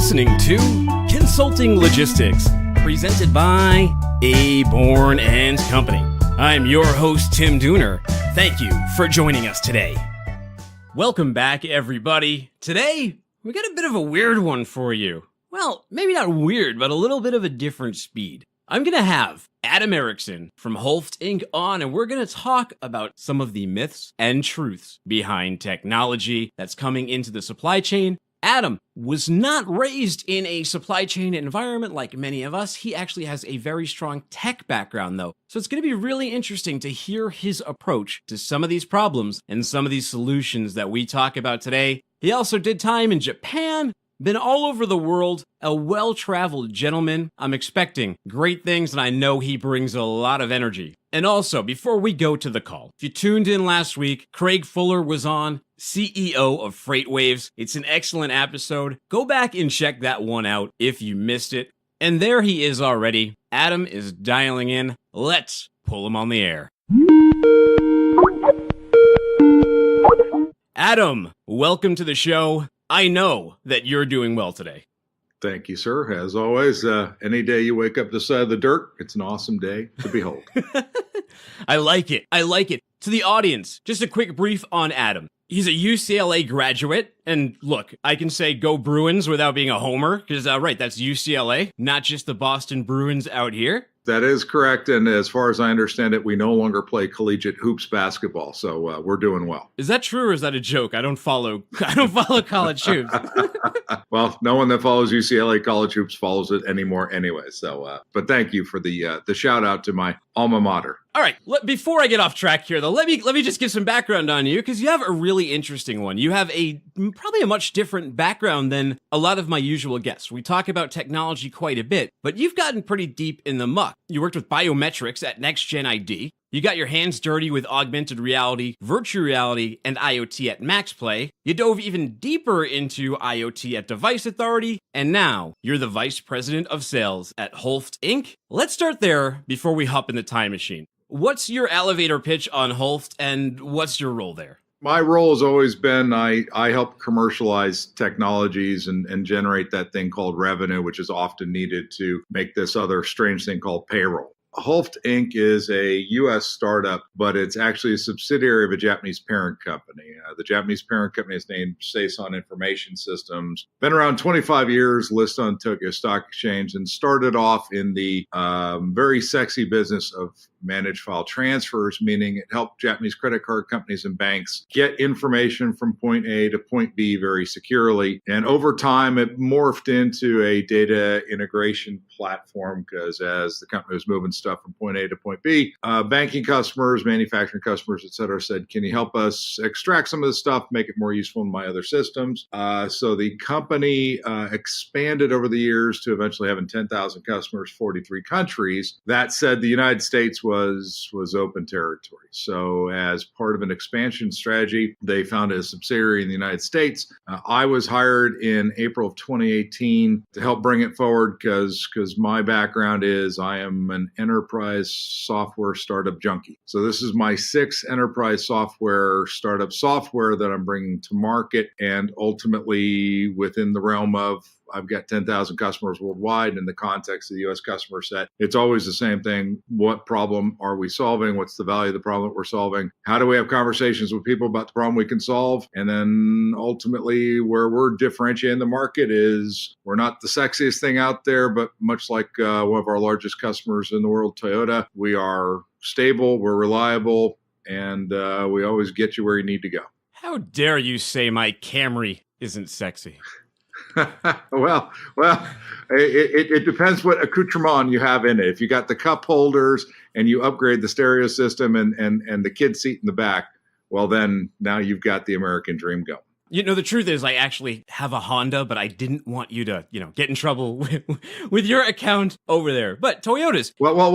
listening to Consulting Logistics, presented by Aborn Company. I'm your host, Tim Dooner. Thank you for joining us today. Welcome back, everybody. Today, we got a bit of a weird one for you. Well, maybe not weird, but a little bit of a different speed. I'm going to have Adam Erickson from Hulft Inc. on, and we're going to talk about some of the myths and truths behind technology that's coming into the supply chain. Adam was not raised in a supply chain environment like many of us. He actually has a very strong tech background, though. So it's going to be really interesting to hear his approach to some of these problems and some of these solutions that we talk about today. He also did time in Japan, been all over the world, a well-traveled gentleman. I'm expecting great things, and I know he brings a lot of energy. And also, before we go to the call, if you tuned in last week, Craig Fuller was on, CEO of FreightWaves. It's an excellent episode. Go back and check that one out if you missed it. And there he is already. Adam is dialing in. Let's pull him on the air. Adam, welcome to the show. I know that you're doing well today. Thank you, sir. As always, any day you wake up this side of the dirt, it's an awesome day to behold. I like it. To the audience, just a quick brief on Adam. He's a UCLA graduate, and look, I can say go Bruins without being a homer, because, right, that's UCLA, not just the Boston Bruins out here. That is correct, and as far as I understand it, we no longer play collegiate hoops basketball, so we're doing well. Is that true, or is that a joke? I don't follow college hoops. Well, no one that follows UCLA college hoops follows it anymore anyway, so, but thank you for the shout out to my alma mater. All right, before I get off track here, though, let me just give some background on you, because you have a really interesting one. You have probably a much different background than a lot of my usual guests. We talk about technology quite a bit, but you've gotten pretty deep in the muck. You worked with biometrics at NextGen ID. You got your hands dirty with augmented reality, virtual reality, and IoT at MaxPlay. You dove even deeper into IoT at Device Authority, and now you're the Vice President of Sales at Hulft Inc. Let's start there before we hop in the time machine. What's your elevator pitch on Hulft, and what's your role there? My role has always been I help commercialize technologies and generate that thing called revenue, which is often needed to make this other strange thing called payroll. Hulft Inc. is a U.S. startup, but it's actually a subsidiary of a Japanese parent company. The Japanese parent company is named Seison Information Systems. Been around 25 years, listed on Tokyo Stock Exchange, and started off in the very sexy business of managed file transfers, meaning it helped Japanese credit card companies and banks get information from point A to point B very securely. And over time, it morphed into a data integration platform because as the company was moving stuff from point A to point B, banking customers, manufacturing customers, et cetera, said, can you help us extract some of this stuff, make it more useful in my other systems? So the company expanded over the years to eventually having 10,000 customers, 43 countries. That said, the United States was open territory. So as part of an expansion strategy, they founded a subsidiary in the United States. I was hired in April of 2018 to help bring it forward because my background is I am an enterprise software startup junkie. So this is my sixth enterprise software startup software that I'm bringing to market, and ultimately within the realm of I've got 10,000 customers worldwide in the context of the U.S. customer set. It's always the same thing. What problem are we solving? What's the value of the problem that we're solving? How do we have conversations with people about the problem we can solve? And then ultimately where we're differentiating the market is we're not the sexiest thing out there, but much like one of our largest customers in the world, Toyota, we are stable, we're reliable, and we always get you where you need to go. How dare you say my Camry isn't sexy? well, it depends what accoutrement you have in it. If you got the cup holders and you upgrade the stereo system and the kid seat in the back, well, then now you've got the American dream going. You know, the truth is I actually have a Honda, but I didn't want you to, get in trouble with your account over there. But Toyota's. Well,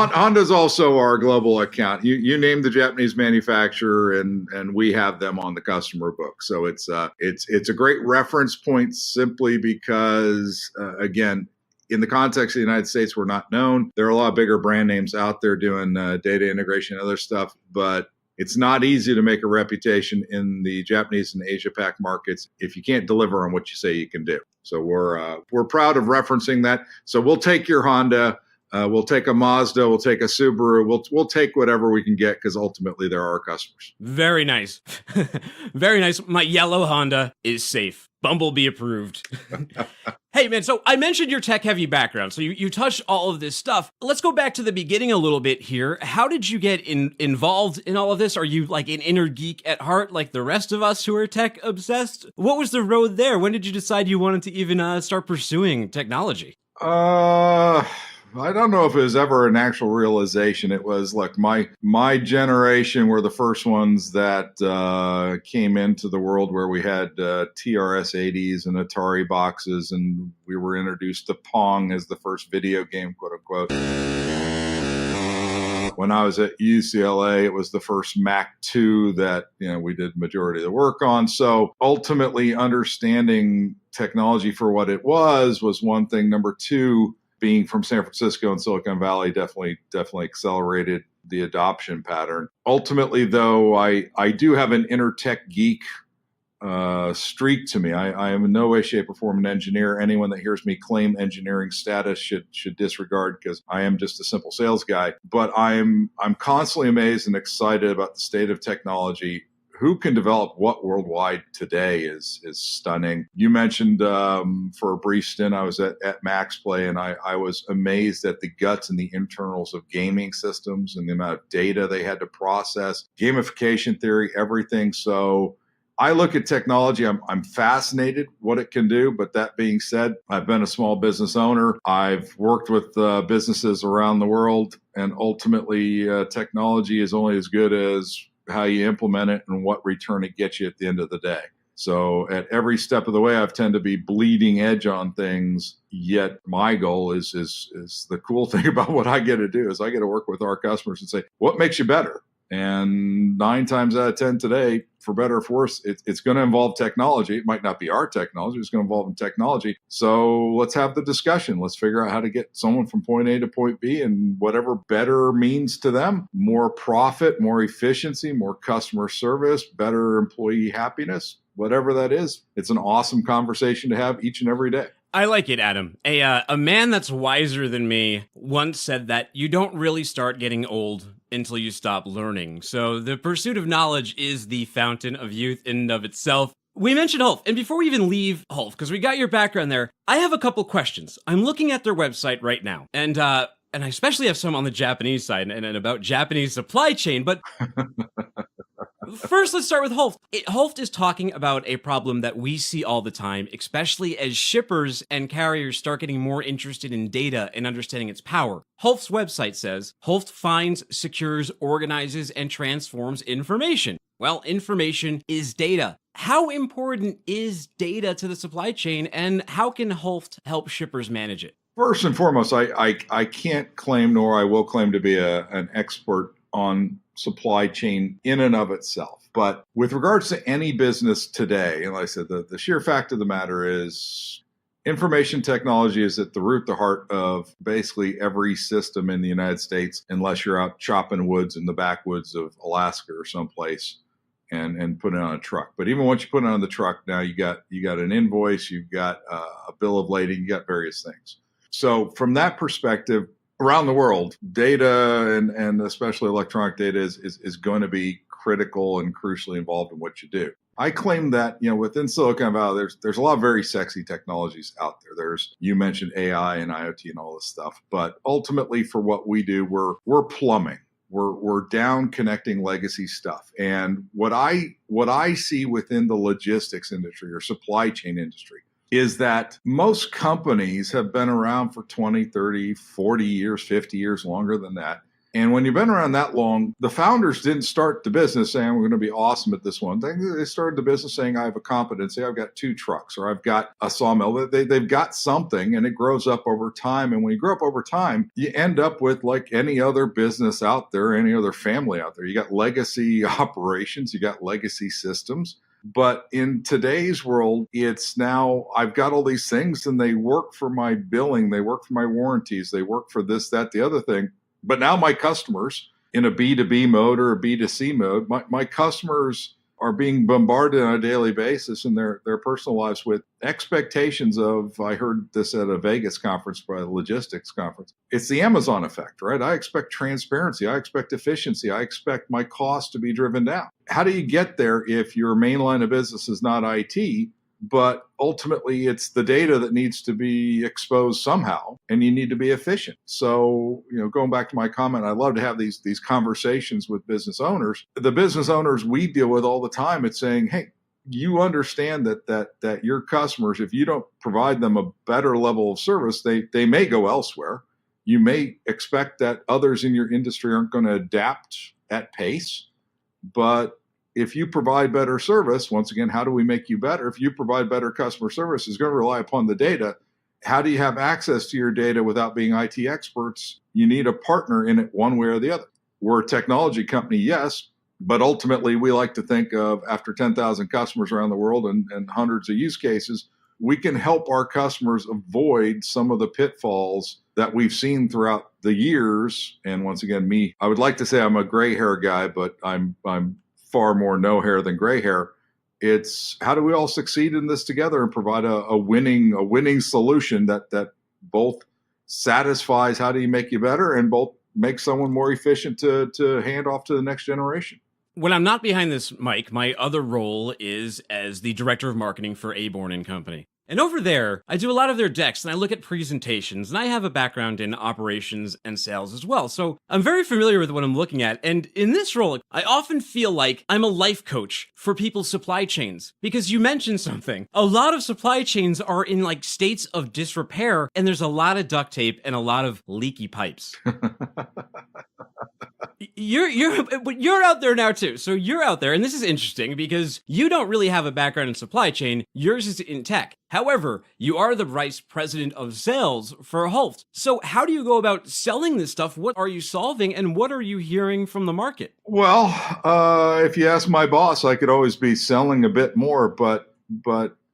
Honda's also our global account. You named the Japanese manufacturer, and we have them on the customer book. So it's a great reference point simply because, again, in the context of the United States, we're not known. There are a lot of bigger brand names out there doing data integration and other stuff, but It's not easy to make a reputation in the Japanese and Asia Pac markets if you can't deliver on what you say you can do. So we're proud of referencing that. So we'll take your Honda, we'll take a Mazda, we'll take a Subaru, we'll take whatever we can get because ultimately they're our customers. Very nice. Very nice. My yellow Honda is safe. Bumblebee approved. Hey, man, so I mentioned your tech-heavy background, so you touched all of this stuff. Let's go back to the beginning a little bit here. How did you get involved in all of this? Are you like an inner geek at heart like the rest of us who are tech-obsessed? What was the road there? When did you decide you wanted to even start pursuing technology? I don't know if it was ever an actual realization. It was like my generation were the first ones that came into the world where we had TRS-80s and Atari boxes, and we were introduced to Pong as the first video game, quote unquote. When I was at UCLA, it was the first Mac 2 that we did majority of the work on. So ultimately, understanding technology for what it was one thing. Number two, being from San Francisco and Silicon Valley definitely accelerated the adoption pattern. Ultimately, though, I do have an inner tech geek streak to me. I am in no way, shape, or form an engineer. Anyone that hears me claim engineering status should disregard, because I am just a simple sales guy. But I'm constantly amazed and excited about the state of technology. Who can develop what worldwide today is stunning. You mentioned for a brief stint, I was at Max Play, and I was amazed at the guts and the internals of gaming systems and the amount of data they had to process, gamification theory, everything. So I look at technology, I'm fascinated what it can do. But that being said, I've been a small business owner. I've worked with businesses around the world, and ultimately technology is only as good as how you implement it and what return it gets you at the end of the day. So at every step of the way, I've tended to be bleeding edge on things. Yet my goal is the cool thing about what I get to do is I get to work with our customers and say, what makes you better? And 9 times out of 10 today, for better or for worse, it's going to involve technology. It might not be our technology. It's going to involve technology. So let's have the discussion. Let's figure out how to get someone from point A to point B, and whatever better means to them. More profit, more efficiency, more customer service, better employee happiness, whatever that is. It's an awesome conversation to have each and every day. I like it, Adam. A man that's wiser than me once said that you don't really start getting old until you stop learning. So the pursuit of knowledge is the fountain of youth in and of itself. We mentioned Hulft, and before we even leave Hulft, because we got your background there, I have a couple questions. I'm looking at their website right now, and I especially have some on the Japanese side and about Japanese supply chain, but first, let's start with Hulft. Hulft is talking about a problem that we see all the time, especially as shippers and carriers start getting more interested in data and understanding its power. Hulft's website says, Hulft finds, secures, organizes, and transforms information. Well, information is data. How important is data to the supply chain, and how can Hulft help shippers manage it? First and foremost, I can't claim, nor I will claim, to be an expert on supply chain in and of itself. But with regards to any business today, and like I said, the sheer fact of the matter is information technology is at the root, the heart of basically every system in the United States, unless you're out chopping woods in the backwoods of Alaska or someplace and put it on a truck. But even once you put it on the truck, now you got an invoice, you've got a bill of lading, you got various things. So from that perspective, around the world, data and especially electronic data is going to be critical and crucially involved in what you do. I claim that, within Silicon Valley, there's a lot of very sexy technologies out there. You mentioned AI and IoT and all this stuff, but ultimately for what we do, we're plumbing. We're down connecting legacy stuff. And what I see within the logistics industry or supply chain industry is that most companies have been around for 20, 30, 40 years, 50 years, longer than that. And when you've been around that long, the founders didn't start the business saying, we're going to be awesome at this one thing. They started the business saying, I have a competency. I've got 2 trucks, or I've got a sawmill. They've got something, and it grows up over time. And when you grow up over time, you end up with, like any other business out there, any other family out there, you got legacy operations, you got legacy systems. But in today's world, it's now I've got all these things, and they work for my billing, they work for my warranties, they work for this, that, the other thing. But now my customers, in a B2B mode or a B2C mode. My customers are being bombarded on a daily basis in their personal lives with expectations of, I heard this at a Vegas conference, by a logistics conference. It's the Amazon effect, right? I expect transparency. I expect efficiency. I expect my cost to be driven down. How do you get there if your main line of business is not IT, but ultimately it's the data that needs to be exposed somehow, and you need to be efficient? So, going back to my comment, I love to have these conversations with business owners. The business owners we deal with all the time, it's saying, hey, you understand that your customers, if you don't provide them a better level of service, they may go elsewhere. You may expect that others in your industry aren't going to adapt at pace, but if you provide better service, once again, how do we make you better? If you provide better customer service, it's going to rely upon the data. How do you have access to your data without being IT experts? You need a partner in it one way or the other. We're a technology company, yes, but ultimately we like to think of, after 10,000 customers around the world and hundreds of use cases, we can help our customers avoid some of the pitfalls that we've seen throughout the years. And once again, I would like to say I'm a gray hair guy, but I'm far more no hair than gray hair. It's how do we all succeed in this together and provide a winning solution that both satisfies how do you make you better and both make someone more efficient to hand off to the next generation. When I'm not behind this mic, my other role is as the director of marketing for Aborn Company. And over there, I do a lot of their decks and I look at presentations, and I have a background in operations and sales as well. So I'm very familiar with what I'm looking at. And in this role, I often feel like I'm a life coach for people's supply chains, because you mentioned something. A lot of supply chains are in states of disrepair, and there's a lot of duct tape and a lot of leaky pipes. You're out there now too. So you're out there, and this is interesting because you don't really have a background in supply chain. Yours is in tech. However, you are the vice president of sales for Hulft. So how do you go about selling this stuff? What are you solving, and what are you hearing from the market? Well, if you ask my boss, I could always be selling a bit more, but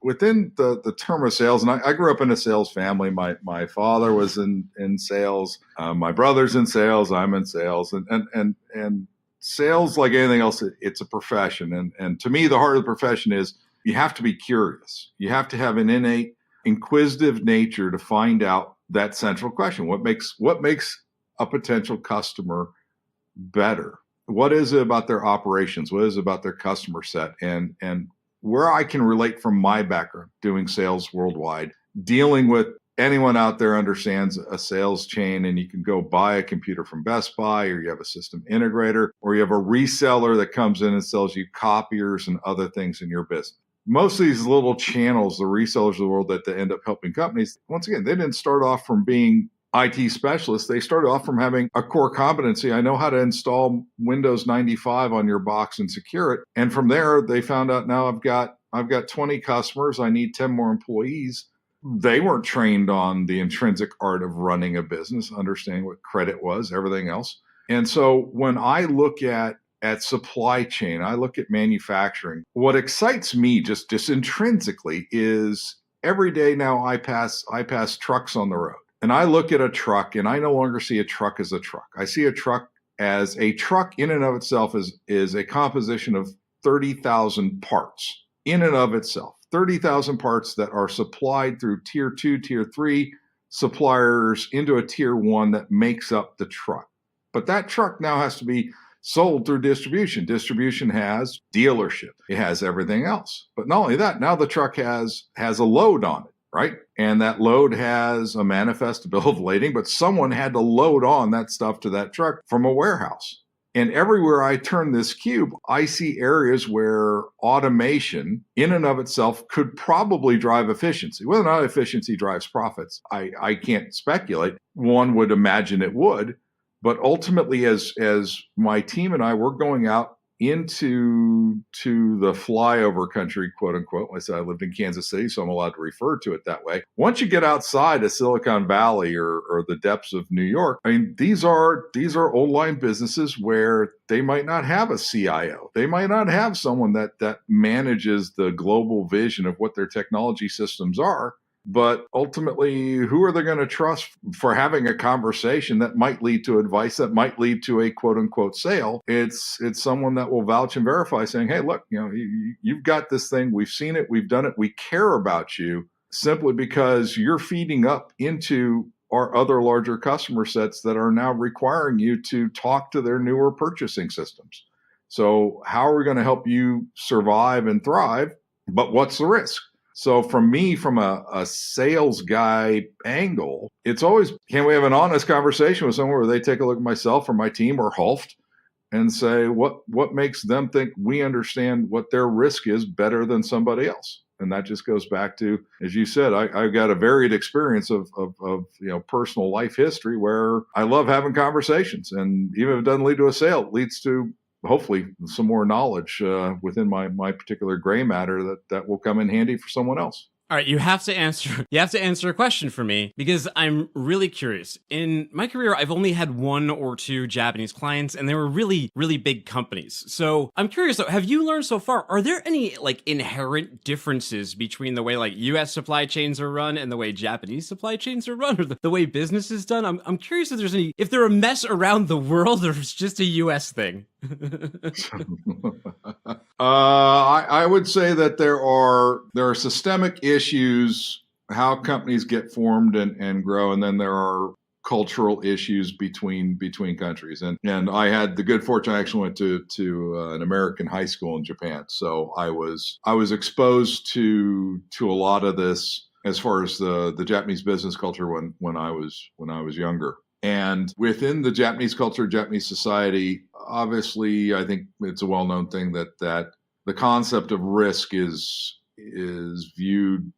within the term of sales, and I grew up in a sales family. My father was in sales. My brother's in sales. I'm in sales, and sales, like anything else, it's a profession. And to me, the heart of the profession is you have to be curious. You have to have an innate inquisitive nature to find out that central question: what makes a potential customer better? What is it about their operations? What is it about their customer set? And where I can relate from my background, doing sales worldwide, dealing with anyone out there understands a sales chain, and you can go buy a computer from Best Buy, or you have a system integrator, or you have a reseller that comes in and sells you copiers and other things in your business. Most of these little channels, the resellers of the world that end up helping companies, once again, they didn't start off from being IT specialists. They started off from having a core competency. I know how to install Windows 95 on your box and secure it. And from there, they found out, now I've got 20 customers. I need 10 more employees. They weren't trained on the intrinsic art of running a business, understanding what credit was, everything else. And so when I look at supply chain, I look at manufacturing, what excites me just intrinsically is every day now I pass trucks on the road. And I look at a truck, and I no longer see a truck as a truck. I see a truck as a truck in and of itself is a composition of 30,000 parts in and of itself. 30,000 parts that are supplied through tier 2, tier 3 suppliers into a tier 1 that makes up the truck. But that truck now has to be sold through distribution. Distribution has dealership. It has everything else. But not only that, now the truck has a load on it, right? And that load has a manifest bill of lading, but someone had to load on that stuff to that truck from a warehouse. And everywhere I turn this cube, I see areas where automation in and of itself could probably drive efficiency. Whether or not efficiency drives profits, I can't speculate. One would imagine it would. But ultimately, as my team and I, we're going out into the flyover country, quote unquote. I said I lived in Kansas City, so I'm allowed to refer to it that way. Once you get outside of Silicon Valley or the depths of New York, I mean, these are old line businesses where they might not have a CIO. They might not have someone that manages the global vision of what their technology systems are. But ultimately, who are they going to trust for having a conversation that might lead to advice, that might lead to a quote unquote sale? It's someone that will vouch and verify, saying, hey, look, you've got this thing. We've seen it. We've done it. We care about you, simply because you're feeding up into our other larger customer sets that are now requiring you to talk to their newer purchasing systems. So how are we going to help you survive and thrive? But what's the risk? So from a sales guy angle, it's always, can we have an honest conversation with someone where they take a look at myself or my team or Hulft and say, what makes them think we understand what their risk is better than somebody else? And that just goes back to, as you said, I've got a varied experience of personal life history where I love having conversations. And even if it doesn't lead to a sale, it leads to hopefully some more knowledge within my particular gray matter that will come in handy for someone else. All right, you have to answer a question for me, because I'm really curious. In my career, I've only had 1 or 2 Japanese clients, and they were really, really big companies. So I'm curious, though, have you learned so far, are there any inherent differences between the way US supply chains are run and the way Japanese supply chains are run, or the way business is done? I'm curious if they're a mess around the world, or if it's just a US thing. I would say that there are systemic issues, how companies get formed and grow, and then there are cultural issues between countries. And I had the good fortune, I actually went to an American high school in Japan, so I was exposed to a lot of this as far as the Japanese business culture when I was younger. And within the Japanese culture, Japanese society, obviously, I think it's a well-known thing that the concept of risk is viewed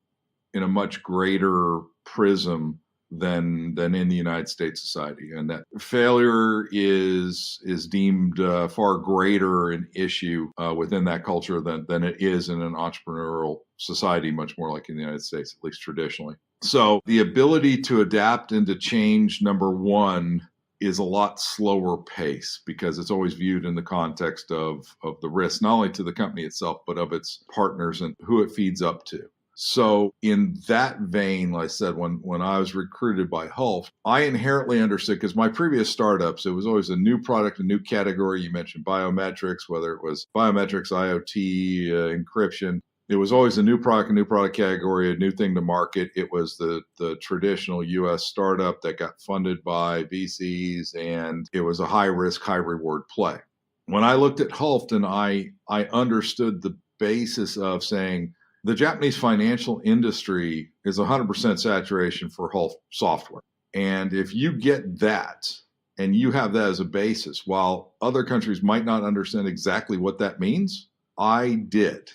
in a much greater prism than in the United States society, and that failure is deemed far greater an issue within that culture than it is in an entrepreneurial society, much more like in the United States, at least traditionally. So the ability to adapt and to change, number one, is a lot slower pace, because it's always viewed in the context of the risk, not only to the company itself, but of its partners and who it feeds up to. So in that vein, like I said, when I was recruited by Hulft, I inherently understood, because my previous startups, it was always a new product, a new category. You mentioned biometrics, whether it was biometrics, IoT, encryption. It was always a new product category, a new thing to market. It was the traditional U.S. startup that got funded by VCs, and it was a high risk, high reward play. When I looked at Hulft, and I understood the basis of saying the Japanese financial industry is 100% saturation for Hulft software. And if you get that, and you have that as a basis, while other countries might not understand exactly what that means, I did.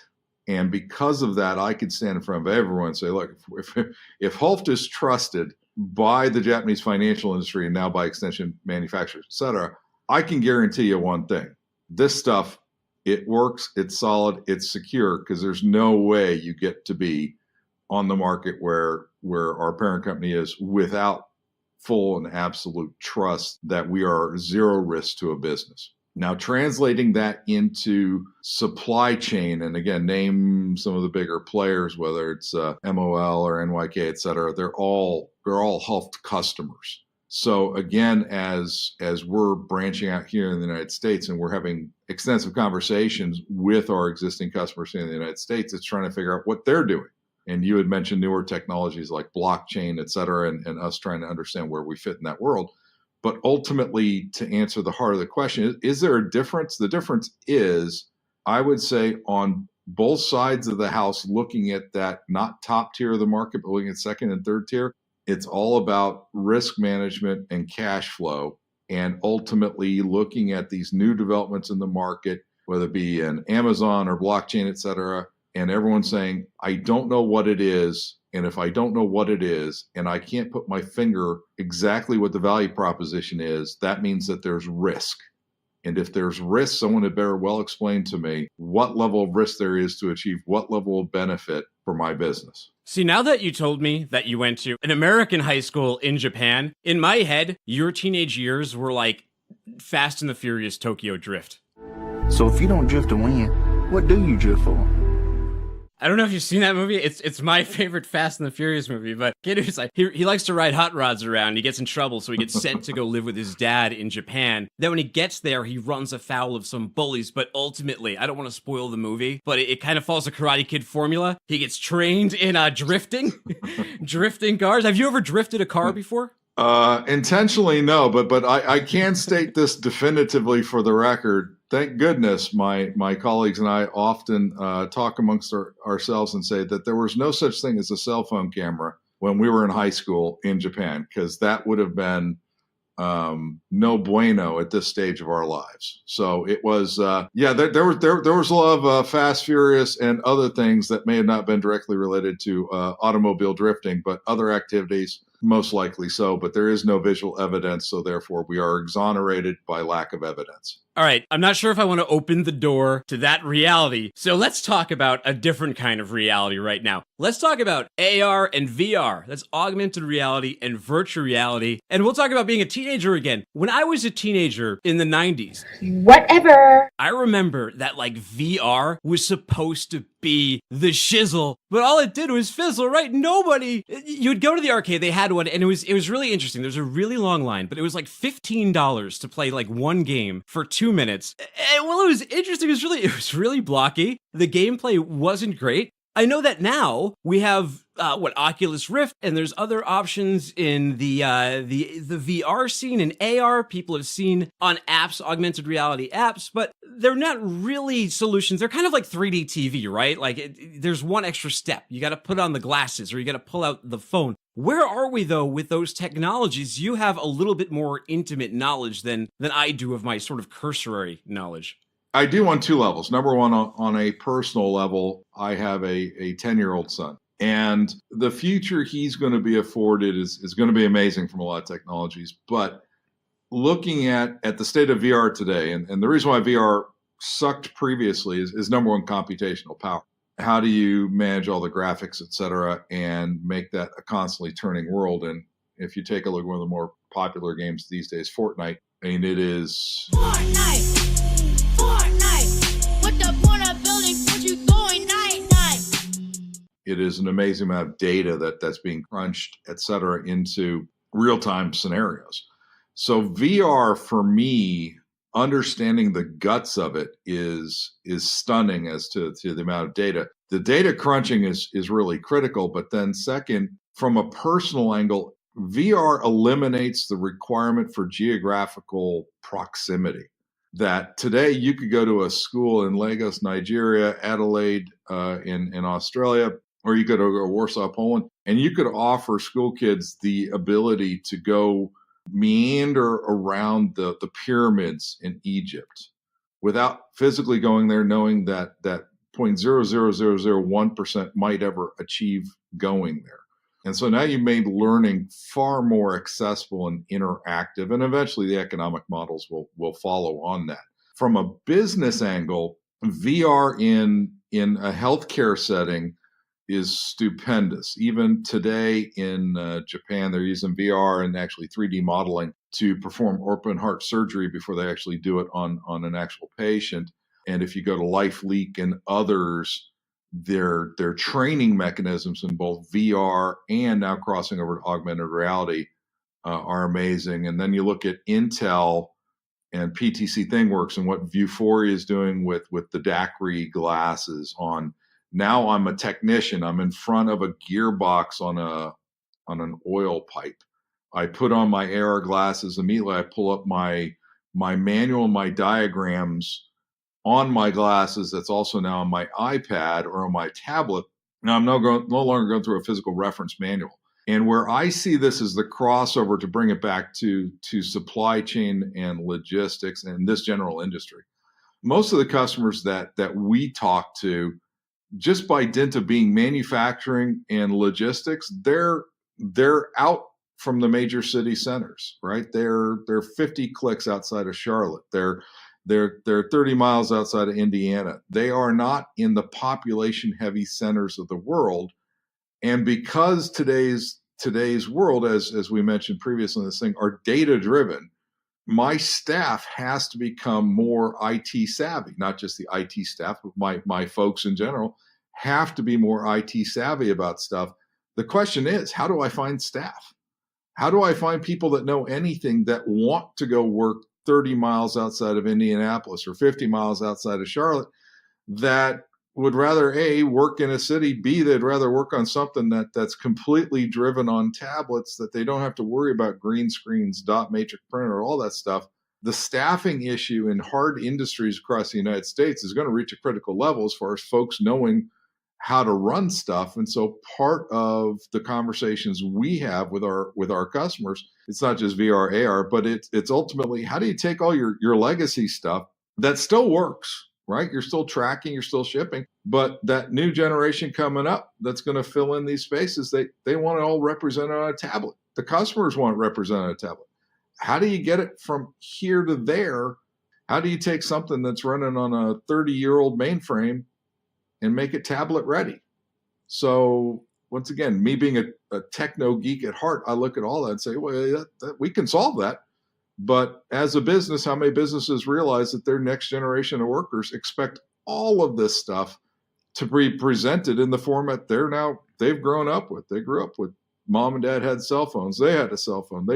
And because of that, I could stand in front of everyone and say, look, if Hulft is trusted by the Japanese financial industry, and now by extension manufacturers, et cetera, I can guarantee you one thing. This stuff, it works, it's solid, it's secure, because there's no way you get to be on the market where our parent company is without full and absolute trust that we are zero risk to a business. Now, translating that into supply chain, and again, name some of the bigger players, whether it's MOL or NYK, et cetera, they're all Hulft customers. So again, as we're branching out here in the United States and we're having extensive conversations with our existing customers here in the United States, it's trying to figure out what they're doing. And you had mentioned newer technologies like blockchain, et cetera, and us trying to understand where we fit in that world. But ultimately, to answer the heart of the question, is there a difference? The difference is, I would say, on both sides of the house, looking at that, not top tier of the market, but looking at second and third tier, it's all about risk management and cash flow, and ultimately looking at these new developments in the market, whether it be in Amazon or blockchain, et cetera, and everyone's saying, I don't know what it is. And if I don't know what it is, and I can't put my finger exactly what the value proposition is, that means that there's risk. And if there's risk, someone had better well explain to me what level of risk there is to achieve what level of benefit for my business. See, now that you told me that you went to an American high school in Japan, in my head, your teenage years were like Fast and the Furious Tokyo Drift. So if you don't drift to win, what do you drift for? I don't know if you've seen that movie. It's my favorite Fast and the Furious movie, but kid who's like, he likes to ride hot rods around. He gets in trouble, so he gets sent to go live with his dad in Japan. Then when he gets there, he runs afoul of some bullies, but ultimately, I don't want to spoil the movie, but it kind of follows the Karate Kid formula. He gets trained in drifting, drifting cars. Have you ever drifted a car before? Intentionally, no, but I can state this definitively for the record. Thank goodness my colleagues and I often talk amongst ourselves and say that there was no such thing as a cell phone camera when we were in high school in Japan, because that would have been no bueno at this stage of our lives. So it was, there was a lot of Fast, Furious, and other things that may have not been directly related to automobile drifting, but other activities, most likely so. But there is no visual evidence, so therefore we are exonerated by lack of evidence. All right, I'm not sure if I want to open the door to that reality, so let's talk about a different kind of reality right now. Let's talk about AR and VR. That's augmented reality and virtual reality. And we'll talk about being a teenager again. When I was a teenager in the 90s, whatever, I remember that like VR was supposed to be the shizzle, but all it did was fizzle, right? You'd go to the arcade, they had one, and it was really interesting. There's a really long line, but it was like $15 to play like one game for 2 minutes. And well, it was interesting. It was really blocky. The gameplay wasn't great. I know that now we have Oculus Rift, and there's other options in the VR scene and AR. People have seen on apps, augmented reality apps, but they're not really solutions. They're kind of like 3D TV, right? Like there's one extra step. You got to put on the glasses, or you got to pull out the phone. Where are we though with those technologies? You have a little bit more intimate knowledge than I do of my sort of cursory knowledge. I do on two levels. Number one, on a personal level, I have a 10-year-old son. And the future he's going to be afforded is going to be amazing from a lot of technologies. But looking at the state of VR today, and the reason why VR sucked previously is number one, computational power. How do you manage all the graphics, et cetera, and make that a constantly turning world? And if you take a look at one of the more popular games these days, Fortnite, and it is... Fortnite, what the point of building? What you doing night? It is an amazing amount of data that's being crunched, et cetera, into real-time scenarios. So VR, for me, understanding the guts of it is stunning as to the amount of data. The data crunching is really critical, but then second, from a personal angle, VR eliminates the requirement for geographical proximity. That today you could go to a school in Lagos, Nigeria, Adelaide in Australia, or you could go to Warsaw, Poland, and you could offer school kids the ability to go meander around the pyramids in Egypt without physically going there, knowing that 0.00001% might ever achieve going there. And so now you've made learning far more accessible and interactive, and eventually the economic models will follow on that. From a business angle, VR in a healthcare setting is stupendous. Even today in Japan, they're using VR and actually 3D modeling to perform open heart surgery before they actually do it on an actual patient. And if you go to LifeLeak and others, their training mechanisms in both VR and now crossing over to augmented reality are amazing. And then you look at Intel and PTC ThingWorks and what Vuforia is doing with the DAQRI glasses on. Now I'm a technician. I'm in front of a gearbox on an oil pipe. I put on my AR glasses immediately. I pull up my manual, my diagrams on my glasses. That's also now on my iPad or on my tablet. Now I'm no longer going through a physical reference manual. And where I see this is the crossover to bring it back to supply chain and logistics and this general industry. Most of the customers that we talk to, just by dint of being manufacturing and logistics, they're out from the major city centers, right? They're 50 clicks outside of Charlotte. They're 30 miles outside of Indiana. They are not in the population heavy centers of the world. And because today's world, as we mentioned previously in this thing, are data driven, my staff has to become more IT savvy, not just the IT staff, but my folks in general have to be more IT savvy about stuff. The question is, how do I find staff? How do I find people that know anything that want to go work 30 miles outside of Indianapolis or 50 miles outside of Charlotte that would rather A, work in a city, B, they'd rather work on something that's completely driven on tablets, that they don't have to worry about green screens, dot matrix printer, all that stuff. The staffing issue in hard industries across the United States is going to reach a critical level as far as folks knowing how to run stuff. And so part of the conversations we have with our customers, it's not just VR, AR, but it's ultimately, how do you take all your legacy stuff that still works, right? You're still tracking, you're still shipping, but that new generation coming up that's going to fill in these spaces, they want it all represented on a tablet. The customers want it represented on a tablet. How do you get it from here to there? How do you take something that's running on a 30-year-old mainframe and make it tablet ready? So once again, me being a techno geek at heart, I look at all that and say, well, we can solve that. But as a business, how many businesses realize that their next generation of workers expect all of this stuff to be presented in the format they've grown up with? They grew up with mom and dad had cell phones. They had a cell phone.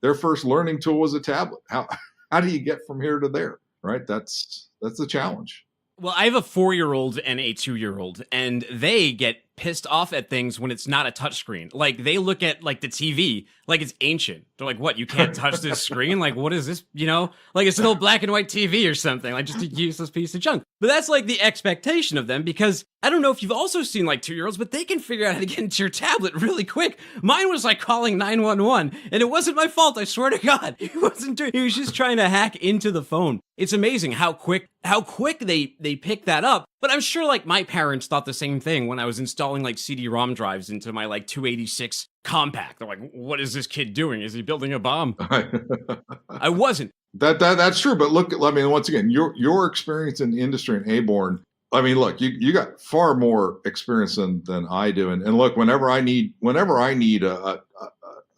Their first learning tool was a tablet. How do you get from here to there? Right? That's the challenge. Well, I have a 4-year-old and a 2-year-old, and they get pissed off at things when it's not a touchscrreen. Like, they look at, like, the TV like it's ancient. They're like, what, you can't touch this screen? Like, what is this, Like, it's an old black and white TV or something. Like, just a useless piece of junk. But that's, like, the expectation of them, because I don't know if you've also seen, like, 2-year-olds, but they can figure out how to get into your tablet really quick. Mine was, like, calling 911, and it wasn't my fault, I swear to God. He was just trying to hack into the phone. It's amazing how quick they pick that up. But I'm sure, like, my parents thought the same thing when I was installing, like, CD-ROM drives into my, like, 286 compact. They're like, what is this kid doing? Is he building a bomb? I wasn't. That's true. But look, I mean, once again, your experience in the industry in Aborn, I mean, look, you got far more experience than I do. And look, whenever I need a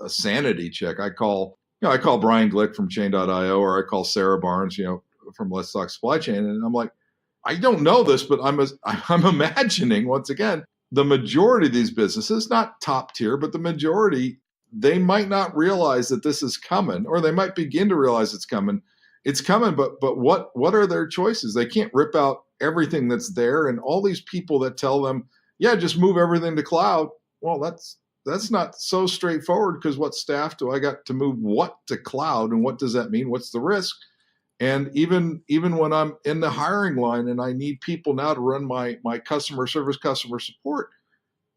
sanity check, I call Brian Glick from Chain.io, or I call Sarah Barnes, from Let's Talk Supply Chain. And I'm like, I don't know this, but I'm imagining, once again, the majority of these businesses, not top tier, but the majority, they might not realize that this is coming, or they might begin to realize it's coming. It's coming, but what are their choices? They can't rip out everything that's there, and all these people that tell them, yeah, just move everything to cloud. Well, that's not so straightforward, because what staff do I got to move what to cloud, and what does that mean? What's the risk? And even when I'm in the hiring line and I need people now to run my customer service, customer support,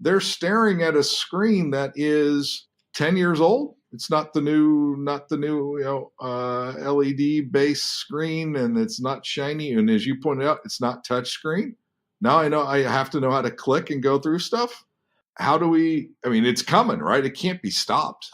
they're staring at a screen that is 10 years old. It's not the new LED based screen, and it's not shiny. And as you pointed out, it's not touch screen. Now I know I have to know how to click and go through stuff. It's coming, right? It can't be stopped.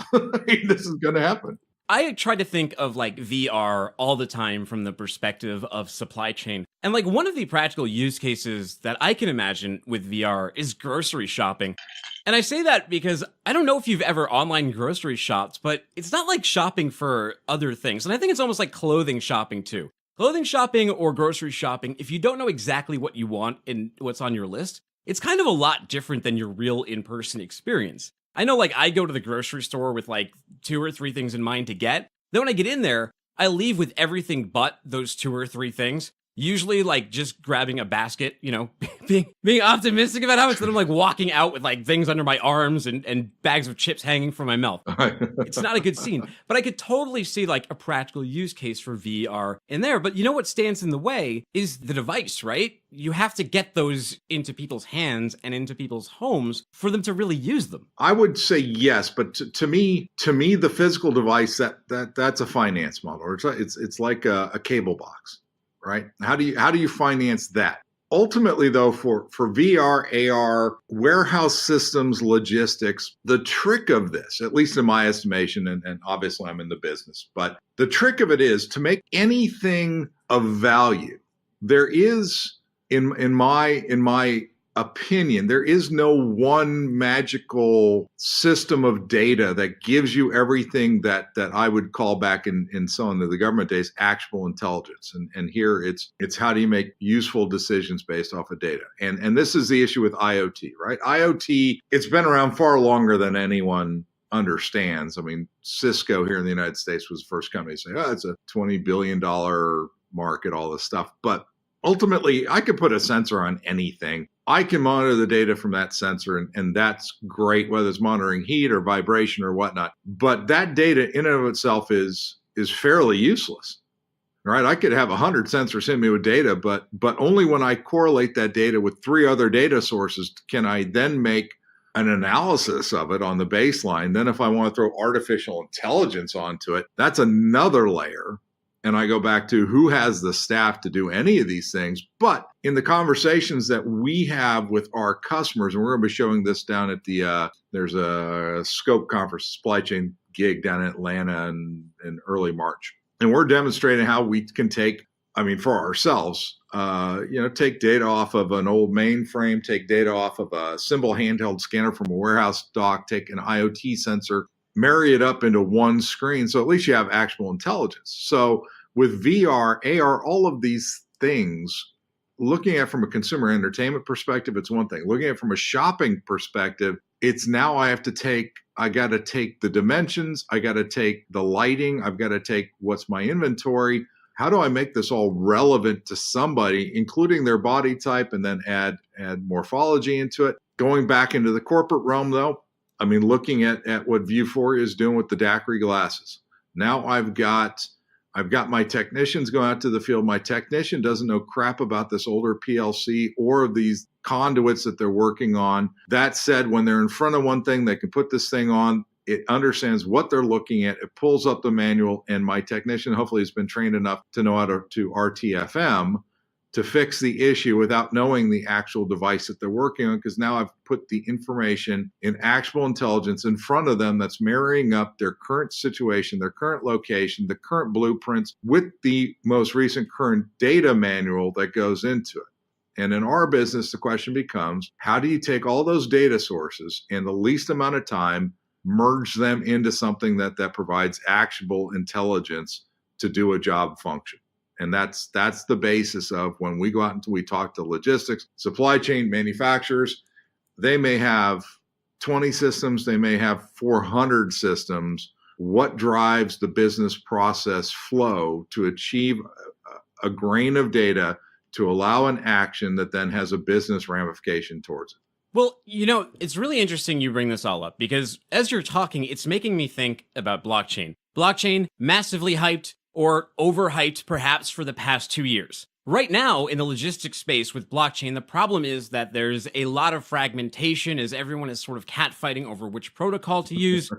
This is going to happen. I try to think of, like, VR all the time from the perspective of supply chain. And, like, one of the practical use cases that I can imagine with VR is grocery shopping. And I say that because I don't know if you've ever online grocery shopped, but it's not like shopping for other things. And I think it's almost like clothing shopping too. Clothing shopping or grocery shopping, if you don't know exactly what you want and what's on your list, it's kind of a lot different than your real in-person experience. I know, like, I go to the grocery store with, like, 2 or 3 things in mind to get. Then when I get in there, I leave with everything but those 2 or 3 things. Usually, like, just grabbing a basket, being optimistic about how instead of, like, walking out with, like, things under my arms and bags of chips hanging from my mouth. It's not a good scene. But I could totally see, like, a practical use case for VR in there. But what stands in the way is the device, right? You have to get those into people's hands and into people's homes for them to really use them. I would say yes, but to me, the physical device, that's a finance model. It's like a cable box. Right? How do you finance that? Ultimately, though, for VR, AR, warehouse systems, logistics, the trick of this, at least in my estimation, and obviously I'm in the business, but the trick of it is to make anything of value. There is, in my opinion. There is no one magical system of data that gives you everything that I would call back in some of the government days actionable intelligence. And here it's how do you make useful decisions based off of data? And this is the issue with IoT, right? IoT, it's been around far longer than anyone understands. I mean, Cisco here in the United States was the first company to say, oh, it's a $20 billion market, all this stuff. But ultimately, I could put a sensor on anything. I can monitor the data from that sensor, and that's great, whether it's monitoring heat or vibration or whatnot. But that data in and of itself is fairly useless, right? I could have 100 sensors send me with data, but only when I correlate that data with 3 other data sources can I then make an analysis of it on the baseline. Then if I want to throw artificial intelligence onto it, that's another layer. And I go back to who has the staff to do any of these things. But in the conversations that we have with our customers, and we're going to be showing this down at there's a Scope conference, supply chain gig down in Atlanta in early March. And we're demonstrating how we can take, for ourselves, take data off of an old mainframe, take data off of a simple handheld scanner from a warehouse dock, take an IoT sensor, marry it up into one screen. So at least you have actionable intelligence. So with VR, AR, all of these things, looking at it from a consumer entertainment perspective, it's one thing. Looking at it from a shopping perspective, it's now I got to take the dimensions, I got to take the lighting, I've got to take what's my inventory. How do I make this all relevant to somebody, including their body type, and then add morphology into it? Going back into the corporate realm, though, looking at what View4 is doing with the daiquiri glasses. Now I've got my technicians going out to the field. My technician doesn't know crap about this older PLC or these conduits that they're working on. That said, when they're in front of one thing, they can put this thing on. It understands what they're looking at. It pulls up the manual, and my technician hopefully has been trained enough to know how to RTFM to fix the issue without knowing the actual device that they're working on, because now I've put the information in actionable intelligence in front of them that's marrying up their current situation, their current location, the current blueprints with the most recent current data manual that goes into it. And in our business, the question becomes, how do you take all those data sources in the least amount of time, merge them into something that provides actionable intelligence to do a job function? And that's the basis of when we go out and we talk to logistics, supply chain manufacturers. They may have 20 systems, they may have 400 systems. What drives the business process flow to achieve a grain of data to allow an action that then has a business ramification towards it? Well, it's really interesting you bring this all up, because as you're talking, it's making me think about blockchain. Blockchain, massively hyped or overhyped perhaps for the past 2 years. Right now, in the logistics space with blockchain, the problem is that there's a lot of fragmentation as everyone is sort of catfighting over which protocol to use.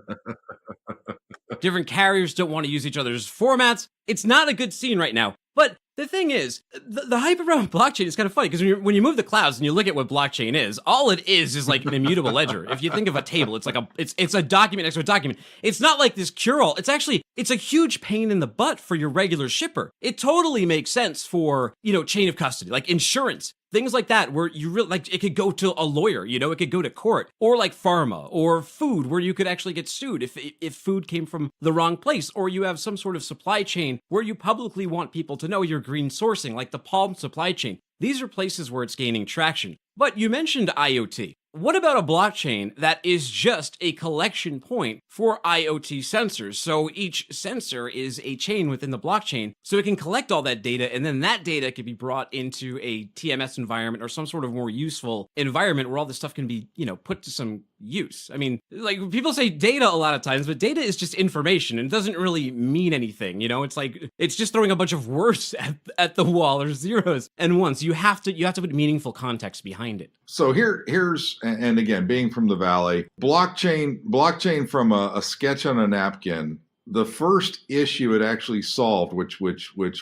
Different carriers don't want to use each other's formats. It's not a good scene right now. But the thing is, the hype around blockchain is kind of funny, because when you move the clouds and you look at what blockchain is, all it is like an immutable ledger. If you think of a table, it's like it's a document next to a document. It's not like this cure-all. It's a huge pain in the butt for your regular shipper. It totally makes sense for, chain of custody, like insurance. Things like that, where you really, like, it could go to a lawyer, it could go to court, or like pharma or food, where you could actually get sued if food came from the wrong place, or you have some sort of supply chain where you publicly want people to know you're green sourcing, like the Palm supply chain. These are places where it's gaining traction. But you mentioned IoT. What about a blockchain that is just a collection point for IoT sensors? So each sensor is a chain within the blockchain, so it can collect all that data, and then that data can be brought into a TMS environment or some sort of more useful environment where all this stuff can be, put to some use. Like, people say data a lot of times, but data is just information and it doesn't really mean anything. It's like, it's just throwing a bunch of words at the wall, or zeros and ones. You have to put meaningful context behind it. So here's, and again, being from the Valley, blockchain from a sketch on a napkin, the first issue it actually solved, which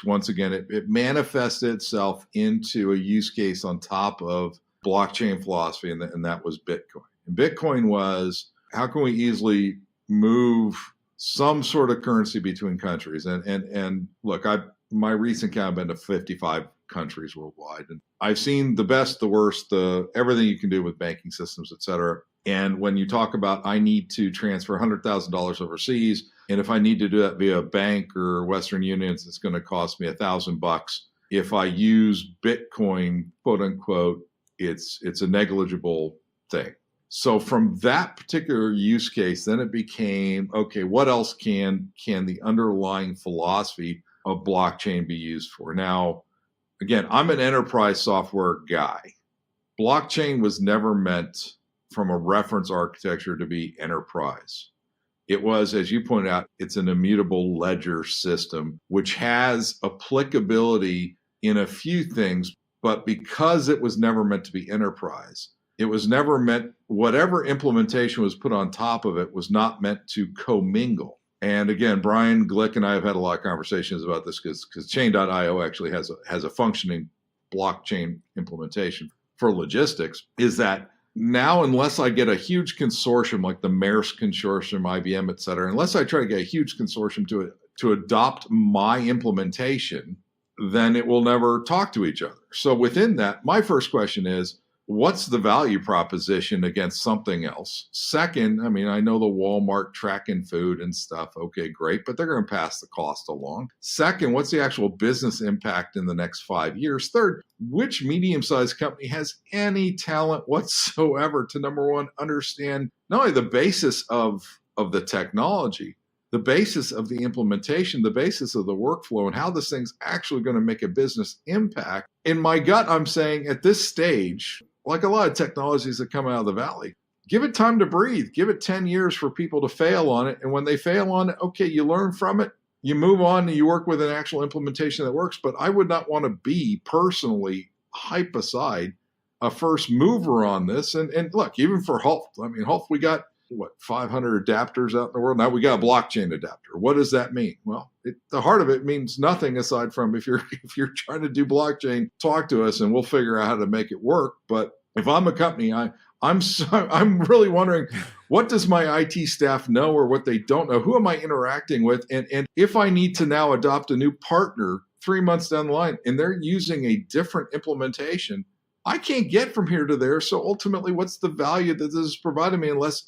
once again, it manifested itself into a use case on top of blockchain philosophy, and that was Bitcoin. And Bitcoin was, how can we easily move some sort of currency between countries? And look, my recent count, I've been to 55 countries worldwide. And I've seen the best, the worst, everything you can do with banking systems, et cetera. And when you talk about, I need to transfer $100,000 overseas, and if I need to do that via a bank or Western Union, it's going to cost me $1,000. If I use Bitcoin, quote unquote, it's a negligible thing. So from that particular use case, then it became, okay, what else can the underlying philosophy of blockchain be used for? Now, again, I'm an enterprise software guy. Blockchain was never meant from a reference architecture to be enterprise. It was, as you pointed out, it's an immutable ledger system, which has applicability in a few things, but because it was never meant to be enterprise, it was never meant, whatever implementation was put on top of it was not meant to commingle. And again, Brian Glick and I have had a lot of conversations about this because Chain.io actually has a functioning blockchain implementation for logistics, is that now, unless I get a huge consortium like the Maersk consortium, IBM, et cetera, unless I try to get a huge consortium to adopt my implementation, then it will never talk to each other. So within that, my first question is, what's the value proposition against something else? Second, I mean, I know the Walmart tracking food and stuff. Okay, great, but they're going to pass the cost along. Second, what's the actual business impact in the next 5 years? Third, which medium-sized company has any talent whatsoever to, number one, understand not only the basis of the technology, the basis of the implementation, the basis of the workflow, and how this thing's actually going to make a business impact. In my gut, I'm saying at this stage, like a lot of technologies that come out of the valley, give it time to breathe. Give it 10 years for people to fail on it. And when they fail on it, okay, you learn from it, you move on, and you work with an actual implementation that works. But I would not want to be personally, hype aside, a first mover on this. And look, even for Hulft, I mean, Hulft, we got, 500 adapters out in the world. Now we got a blockchain adapter. What does that mean? Well, the heart of it means nothing aside from if you're trying to do blockchain, talk to us and we'll figure out how to make it work. But if I'm a company, I'm really wondering, what does my IT staff know or what they don't know? Who am I interacting with? And if I need to now adopt a new partner 3 months down the line and they're using a different implementation, I can't get from here to there. So ultimately, what's the value that this is providing me unless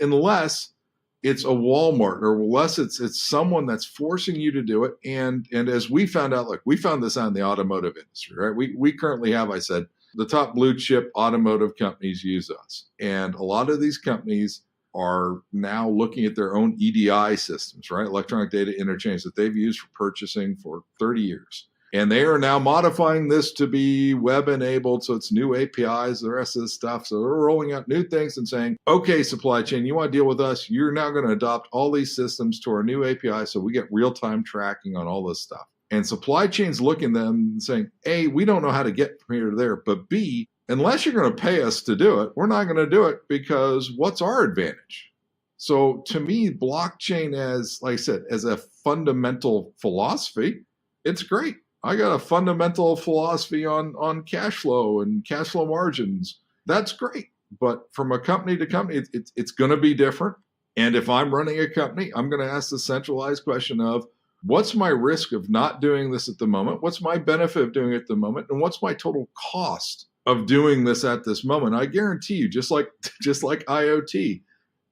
it's a Walmart or unless it's someone that's forcing you to do it? And as we found out, look, we found this out in the automotive industry, right? We currently have, I said, the top blue chip automotive companies use us. And a lot of these companies are now looking at their own EDI systems, right? Electronic data interchange that they've used for purchasing for 30 years. And they are now modifying this to be web enabled. So it's new APIs, the rest of the stuff. So they're rolling out new things and saying, okay, supply chain, you want to deal with us? You're now going to adopt all these systems to our new API. So we get real-time tracking on all this stuff. And supply chain's looking at them and saying, A, we don't know how to get from here to there. But B, unless you're going to pay us to do it, we're not going to do it because what's our advantage? So to me, blockchain as, like I said, as a fundamental philosophy, it's great. I got a fundamental philosophy on cash flow and cash flow margins. That's great. But from a company to company, it's going to be different. And if I'm running a company, I'm going to ask the centralized question of, what's my risk of not doing this at the moment? What's my benefit of doing it at the moment? And what's my total cost of doing this at this moment? I guarantee you, just like IoT,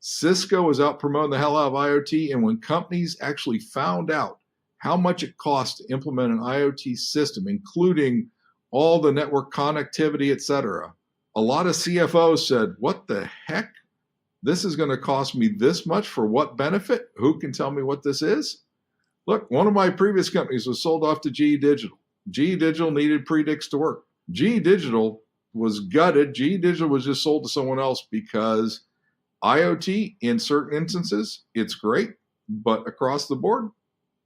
Cisco was out promoting the hell out of IoT. And when companies actually found out how much it costs to implement an IoT system, including all the network connectivity, et cetera, a lot of CFOs said, what the heck? This is going to cost me this much for what benefit? Who can tell me what this is? Look, one of my previous companies was sold off to GE Digital. GE Digital needed Predix to work. GE Digital was gutted. GE Digital was just sold to someone else because IoT, in certain instances, it's great, but across the board,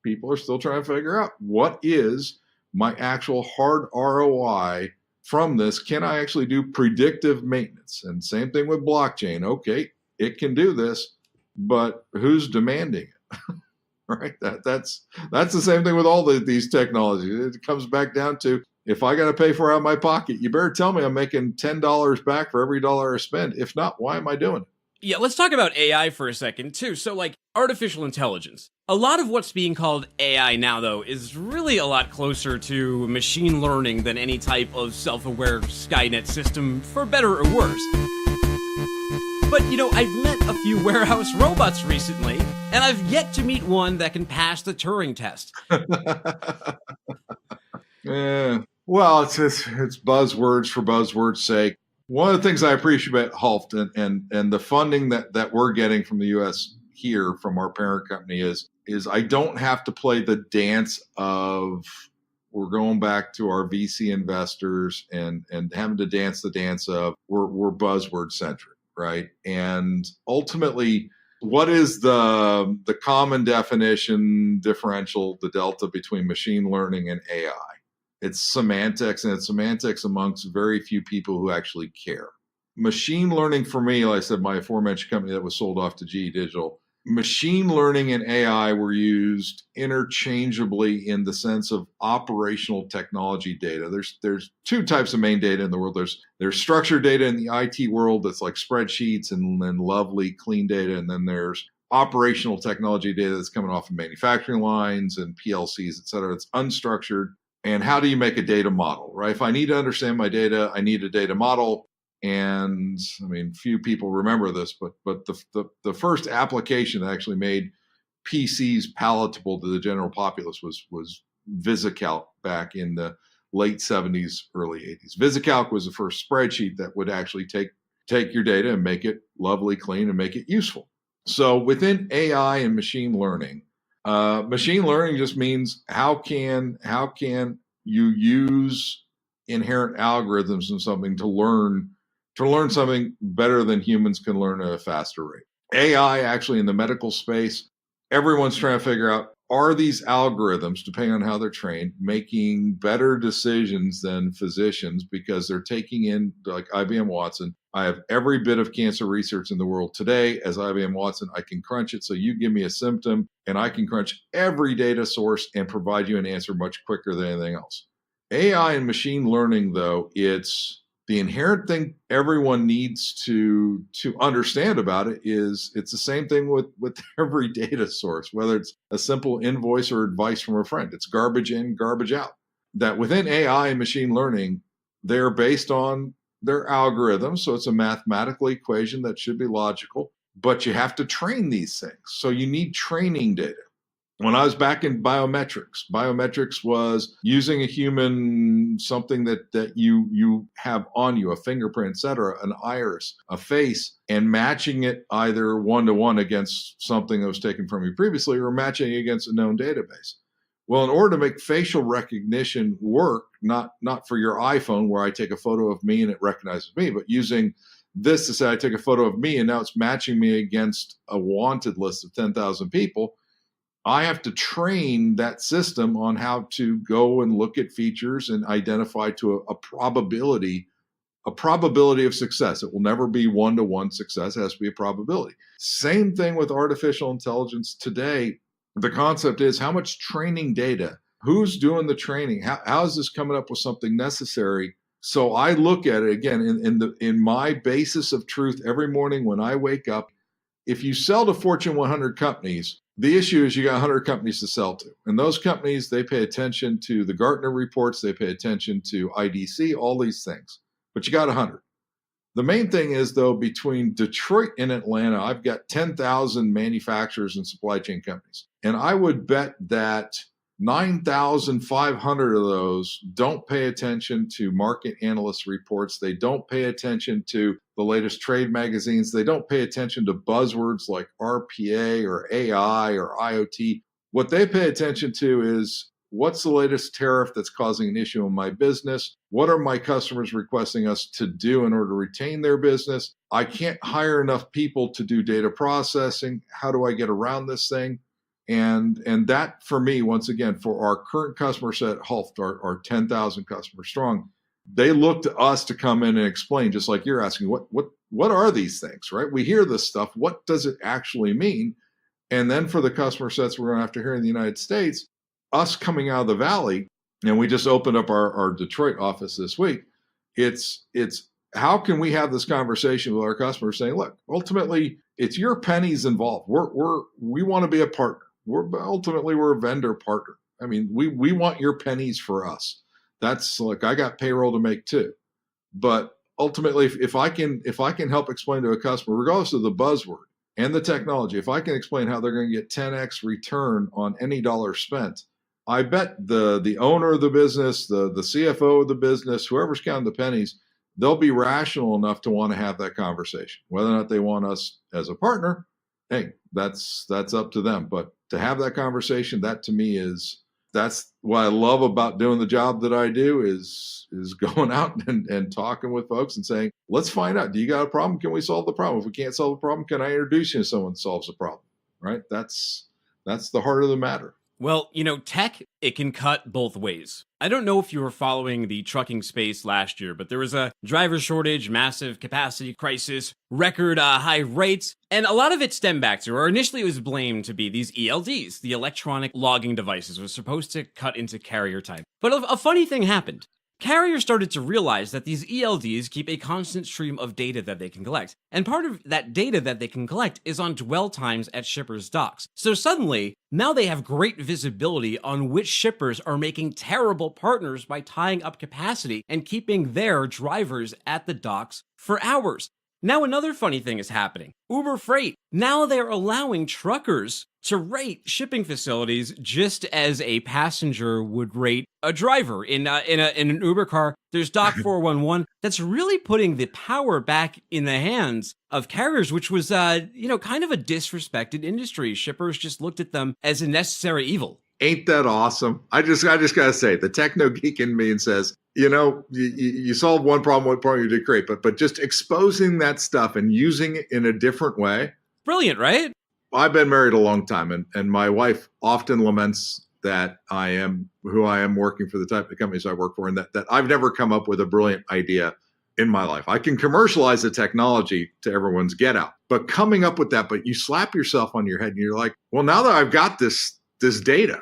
people are still trying to figure out what is my actual hard ROI from this. Can I actually do predictive maintenance? And same thing with blockchain. Okay, it can do this, but who's demanding it? Right? That's the same thing with all these technologies. It comes back down to, if I got to pay for it out of my pocket, you better tell me I'm making $10 back for every dollar I spend. If not, why am I doing it? Yeah, let's talk about AI for a second, too. So, like, artificial intelligence. A lot of what's being called AI now, though, is really a lot closer to machine learning than any type of self-aware Skynet system, for better or worse. But, I've met a few warehouse robots recently, and I've yet to meet one that can pass the Turing test. Well, it's buzzwords for buzzwords' sake. One of the things I appreciate about Hulft and the funding that we're getting from the U.S. here from our parent company is I don't have to play the dance of we're going back to our VC investors and having to dance the dance of we're buzzword centric, right? And ultimately, what is the common definition differential, the delta between machine learning and AI? It's semantics, and it's semantics amongst very few people who actually care. Machine learning for me, like I said, my aforementioned company that was sold off to GE Digital, machine learning and AI were used interchangeably in the sense of operational technology data. There's two types of main data in the world. There's structured data in the IT world that's like spreadsheets and lovely clean data, and then there's operational technology data that's coming off of manufacturing lines and PLCs, et cetera. It's unstructured. And how do you make a data model, right? If I need to understand my data, I need a data model. And I mean, few people remember this, but the first application that actually made PCs palatable to the general populace was VisiCalc back in the late 70s, early 80s. VisiCalc was the first spreadsheet that would actually take your data and make it lovely, clean, and make it useful. So within AI and machine learning just means how can you use inherent algorithms in something to learn something better than humans can learn at a faster rate. AI actually in the medical space, everyone's trying to figure out, are these algorithms, depending on how they're trained, making better decisions than physicians because they're taking in, like IBM Watson, I have every bit of cancer research in the world today as IBM Watson. I can crunch it. So you give me a symptom and I can crunch every data source and provide you an answer much quicker than anything else. AI and machine learning, though, it's the inherent thing everyone needs to understand about it is it's the same thing with every data source, whether it's a simple invoice or advice from a friend. It's garbage in, garbage out. That within AI and machine learning, they're based on their algorithms. So it's a mathematical equation that should be logical, but you have to train these things. So you need training data. When I was back in biometrics was using a human, something that you have on you, a fingerprint, et cetera, an iris, a face, and matching it either one-to-one against something that was taken from you previously or matching it against a known database. Well, in order to make facial recognition work, not for your iPhone where I take a photo of me and it recognizes me, but using this to say I take a photo of me and now it's matching me against a wanted list of 10,000 people, I have to train that system on how to go and look at features and identify to a probability of success. It will never be one-to-one success. It has to be a probability. Same thing with artificial intelligence today. The concept is how much training data, who's doing the training, how is this coming up with something necessary? So I look at it again in my basis of truth every morning when I wake up. If you sell to Fortune 100 companies, the issue is you got 100 companies to sell to. And those companies, they pay attention to the Gartner reports, they pay attention to IDC, all these things. But you got 100. The main thing is, though, between Detroit and Atlanta, I've got 10,000 manufacturers and supply chain companies. And I would bet that 9,500 of those don't pay attention to market analyst reports. They don't pay attention to the latest trade magazines. They don't pay attention to buzzwords like RPA or AI or IoT. What they pay attention to is what's the latest tariff that's causing an issue in my business? What are my customers requesting us to do in order to retain their business? I can't hire enough people to do data processing. How do I get around this thing? And that, for me, once again, for our current customer set, Hulft, our 10,000 customers strong, they look to us to come in and explain, just like you're asking, what are these things, right? We hear this stuff. What does it actually mean? And then for the customer sets we're going to have to hear in the United States, us coming out of the Valley, and we just opened up our Detroit office this week, it's how can we have this conversation with our customers saying, look, ultimately it's your pennies involved. We want to be a partner. We're a vendor partner. I mean, we want your pennies for us. That's like, I got payroll to make too. But ultimately, if I can help explain to a customer, regardless of the buzzword and the technology, if I can explain how they're going to get 10x return on any dollar spent, I bet the owner of the business, the CFO of the business, whoever's counting the pennies, they'll be rational enough to want to have that conversation. Whether or not they want us as a partner, hey, that's up to them. But to have that conversation, that to me that's what I love about doing the job that I do is going out and talking with folks and saying, let's find out, do you got a problem? Can we solve the problem? If we can't solve the problem, can I introduce you to someone who solves the problem? Right? That's the heart of the matter. Well, tech, it can cut both ways. I don't know if you were following the trucking space last year, but there was a driver shortage, massive capacity crisis, record high rates, and a lot of it stemmed back to, or initially it was blamed to be these ELDs, the electronic logging devices, was supposed to cut into carrier time. But a funny thing happened. Carriers started to realize that these ELDs keep a constant stream of data that they can collect, and part of that data that they can collect is on dwell times at shippers' docks. So suddenly, now they have great visibility on which shippers are making terrible partners by tying up capacity and keeping their drivers at the docks for hours. Now another funny thing is happening. Uber Freight, now they're allowing truckers to rate shipping facilities just as a passenger would rate a driver. In an Uber car, there's Doc 411. That's really putting the power back in the hands of carriers, which was, kind of a disrespected industry. Shippers just looked at them as a necessary evil. Ain't that awesome? I just got to say, the techno geek in me says, you solved one problem you did great, but just exposing that stuff and using it in a different way. Brilliant, right? I've been married a long time, and my wife often laments that I am who I am working for the type of companies I work for, and that I've never come up with a brilliant idea in my life. I can commercialize the technology to everyone's get out, but coming up with that, but you slap yourself on your head and you're like, well, now that I've got this data,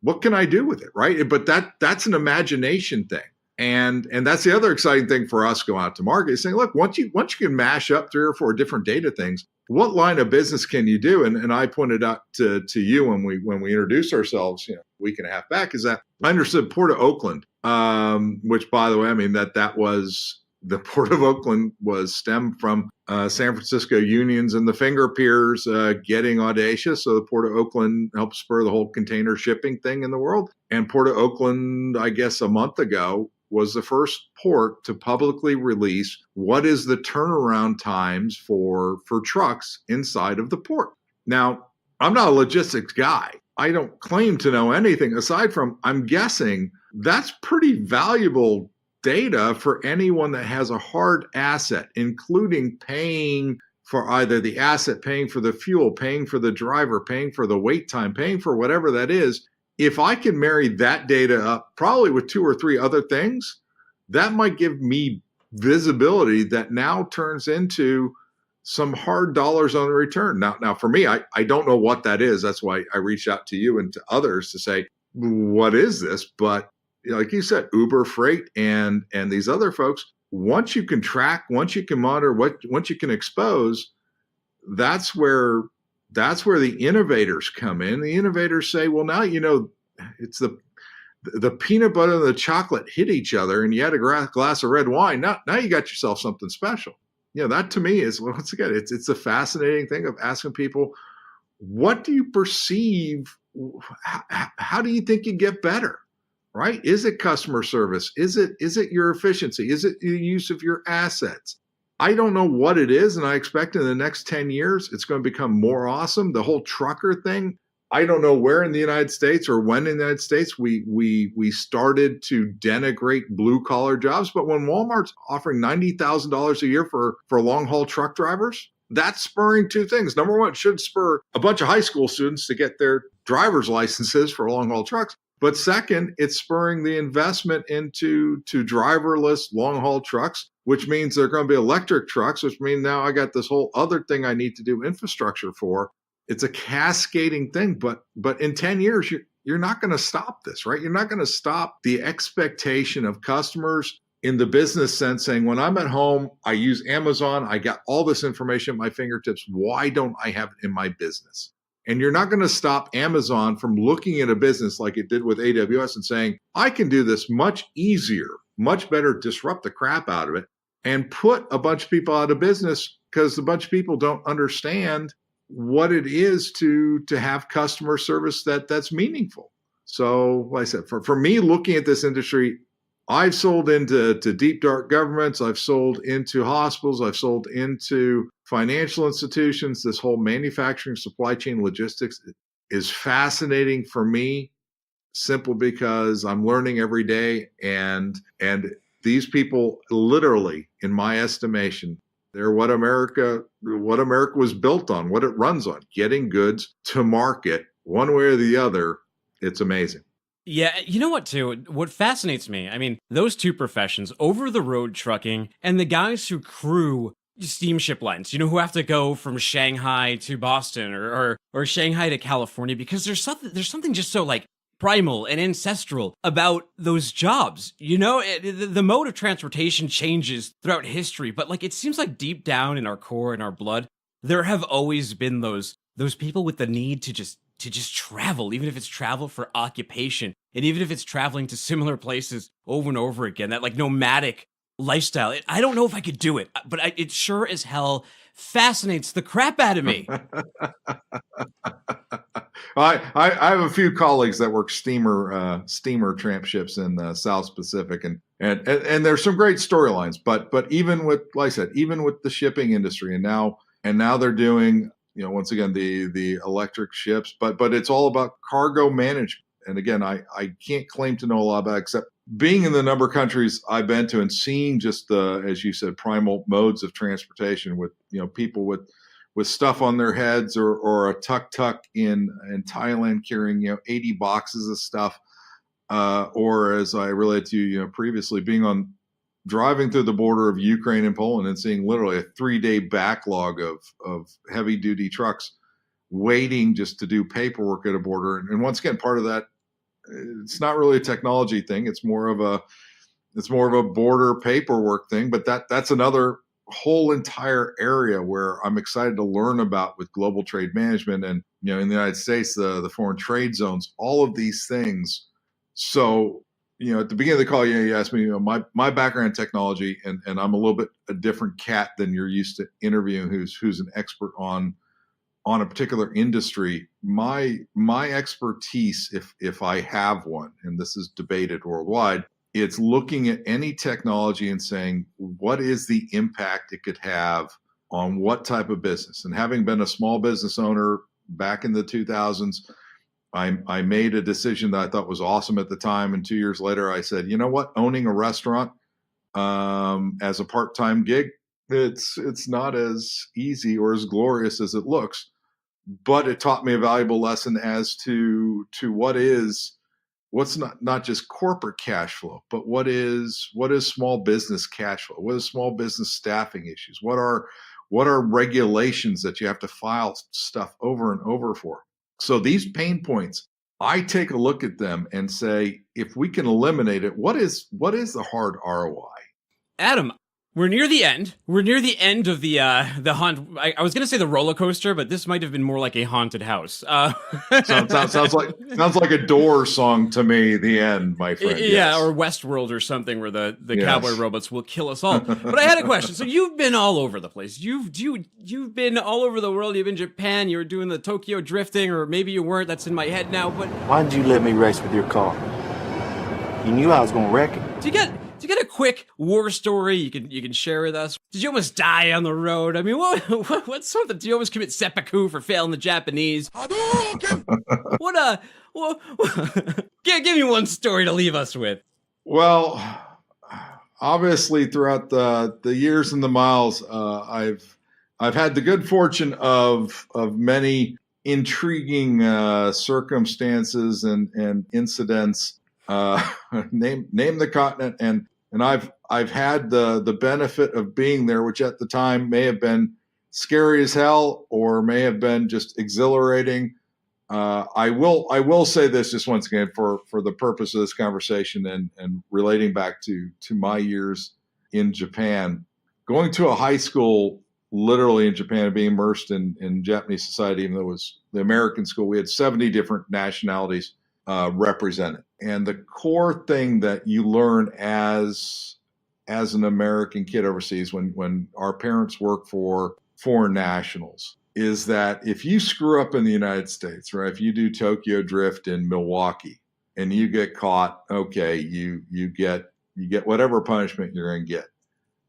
what can I do with it, right? But that's an imagination thing. And that's the other exciting thing for us going out to market is saying, look, once you can mash up 3 or 4 different data things, what line of business can you do? And I pointed out to you when we introduced ourselves, a week and a half back, is that I understood Port of Oakland, which, by the way, I mean that was the Port of Oakland was stemmed from San Francisco unions and the finger peers getting audacious. So the Port of Oakland helped spur the whole container shipping thing in the world. And Port of Oakland, I guess a month ago, was the first port to publicly release what is the turnaround times for trucks inside of the port. Now, I'm not a logistics guy. I don't claim to know anything aside from I'm guessing that's pretty valuable data for anyone that has a hard asset, including paying for either the asset, paying for the fuel, paying for the driver, paying for the wait time, paying for whatever that is. If I can marry that data up probably with 2 or 3 other things, that might give me visibility that now turns into some hard dollars on the return. Now for me, I don't know what that is. That's why I reached out to you and to others to say, what is this? But like you said, Uber Freight and these other folks, once you can track, once you can monitor, once you can expose, that's where the innovators come in. The innovators say, well, now, it's the peanut butter and the chocolate hit each other and you had a glass of red wine. Now you got yourself something special. That to me is, once again, it's a fascinating thing of asking people, what do you perceive? How do you think you get better? Right? Is it customer service? Is it your efficiency? Is it the use of your assets? I don't know what it is, and I expect in the next 10 years, it's going to become more awesome. The whole trucker thing, I don't know where in the United States or when in the United States we started to denigrate blue-collar jobs, but when Walmart's offering $90,000 a year for long-haul truck drivers, that's spurring 2 things. Number one, it should spur a bunch of high school students to get their driver's licenses for long-haul trucks. But second, it's spurring the investment into driverless long-haul trucks, which means they're going to be electric trucks, which means now I got this whole other thing I need to do infrastructure for. It's a cascading thing, but in 10 years, you're not going to stop this, right? You're not going to stop the expectation of customers in the business sense, saying, when I'm at home, I use Amazon, I got all this information at my fingertips. Why don't I have it in my business? And you're not going to stop Amazon from looking at a business like it did with AWS and saying, I can do this much easier, much better, disrupt the crap out of it, and put a bunch of people out of business because a bunch of people don't understand what it is to have customer service that's meaningful. So, like I said, for me, looking at this industry, I've sold into deep, dark governments. I've sold into hospitals. I've sold into financial institutions. This whole manufacturing, supply chain, logistics is fascinating for me, simply because I'm learning every day. And these people, literally, in my estimation, they're what America was built on, what it runs on, getting goods to market one way or the other. It's amazing. Yeah, you know what, too? What fascinates me, I mean, those two professions, over-the-road trucking and the guys who crew steamship lines, who have to go from Shanghai to Boston or Shanghai to California, because there's something just so, like, primal and ancestral about those jobs. The mode of transportation changes throughout history, but, like, it seems like deep down in our core, in our blood, there have always been those people with the need to just travel, even if it's travel for occupation, and even if it's traveling to similar places over and over again, that like nomadic lifestyle. I don't know if I could do it, but it sure as hell fascinates the crap out of me. I have a few colleagues that work steamer tramp ships in the South Pacific, and there's some great storylines. But even with, like I said, even with the shipping industry, and now they're doing, once again, the electric ships, but it's all about cargo management. And again, I can't claim to know a lot about it, except being in the number of countries I've been to and seeing just the, as you said, primal modes of transportation with, people with stuff on their heads or a tuk-tuk in Thailand carrying, 80 boxes of stuff. Or as I related to, previously, driving through the border of Ukraine and Poland and seeing literally a 3-day backlog of heavy duty trucks waiting just to do paperwork at a border. And once again, part of that, it's not really a technology thing. It's more of a border paperwork thing, but that's another whole entire area where I'm excited to learn about with global trade management and, in the United States, the foreign trade zones, all of these things. So, at the beginning of the call, you asked me, my background in technology, and I'm a little bit a different cat than you're used to interviewing who's an expert on a particular industry. My expertise, if I have one, and this is debated worldwide, it's looking at any technology and saying, what is the impact it could have on what type of business? And having been a small business owner back in the 2000s, I made a decision that I thought was awesome at the time. And 2 years later, I said, you know what? Owning a restaurant as a part-time gig, it's not as easy or as glorious as it looks. But it taught me a valuable lesson as to what's not just corporate cash flow, but what is small business cash flow? What is small business staffing issues? What are regulations that you have to file stuff over and over for? So these pain points, I take a look at them and say, if we can eliminate it, what is the hard ROI? Adam, we're near the end. We're near the end of the haunt. I was going to say the roller coaster, but this might have been more like a haunted house. Sounds like a Doors song to me. The end, my friend. Yeah, yes. Or Westworld or something where the Yes. cowboy robots will kill us all. But I had a question. So you've been all over the place. You've been all over the world. You've been in Japan. You were doing the Tokyo drifting, or maybe you weren't. That's in my head now. But why did you let me race with your car? You knew I was going to wreck it. Do you get a quick war story you can share with us? Did you almost die on the road? I mean, what's something? Did you almost commit seppuku for failing the Japanese? Give me one story to leave us with. Well, obviously, throughout the years and the miles, I've had the good fortune of many intriguing circumstances and incidents. Name the continent, and I've had the benefit of being there, which at the time may have been scary as hell or may have been just exhilarating. I will say this just once again for the purpose of this conversation and relating back to my years in Japan, going to a high school literally in Japan and being immersed in Japanese society, even though it was the American school, we had 70 different nationalities represented. And the core thing that you learn as an American kid overseas when our parents work for foreign nationals is that if you screw up in the United States, right, if you do Tokyo Drift in Milwaukee and you get caught, okay, you get whatever punishment you're going to get.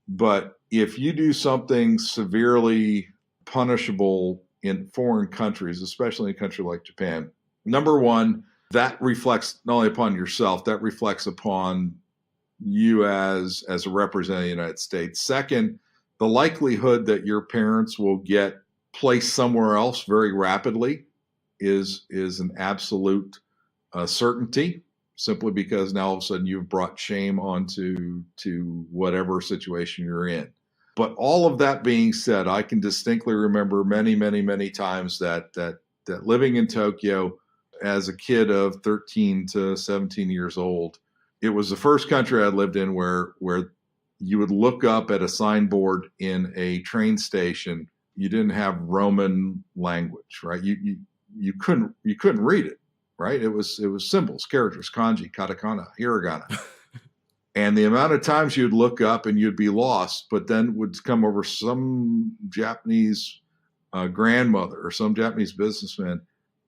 But if you do something severely punishable in foreign countries, especially in a country like Japan, number one, that reflects not only upon yourself, that reflects upon you as a representative of the United States. Second, the likelihood that your parents will get placed somewhere else very rapidly is an absolute certainty, simply because now all of a sudden you've brought shame onto whatever situation you're in. But all of that being said, I can distinctly remember many, many, many times that living in Tokyo as a kid of 13 to 17 years old, it was the first country I lived in where you would look up at a signboard in a train station. You didn't have Roman language, right? You couldn't read it, right? It was symbols, characters, kanji, katakana, hiragana. And the amount of times you'd look up and you'd be lost, but then would come over some Japanese grandmother or some Japanese businessman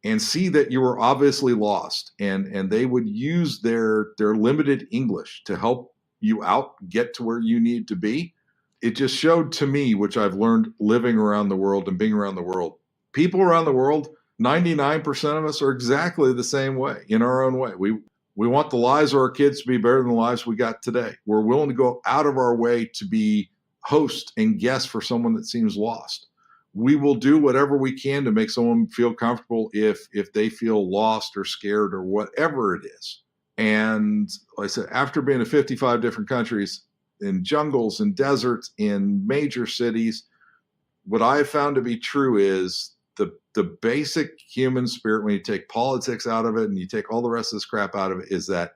and see that you were obviously lost. And they would use their limited English to help you out, get to where you need to be. It just showed to me, which I've learned living around the world and being around the world, people around the world, 99% of us are exactly the same way in our own way. We want the lives of our kids to be better than the lives we got today. We're willing to go out of our way to be host and guest for someone that seems lost. We will do whatever we can to make someone feel comfortable if they feel lost or scared or whatever it is. And like I said, after being in 55 different countries, in jungles and deserts, in major cities, what I have found to be true is the basic human spirit, when you take politics out of it and you take all the rest of this crap out of it, is that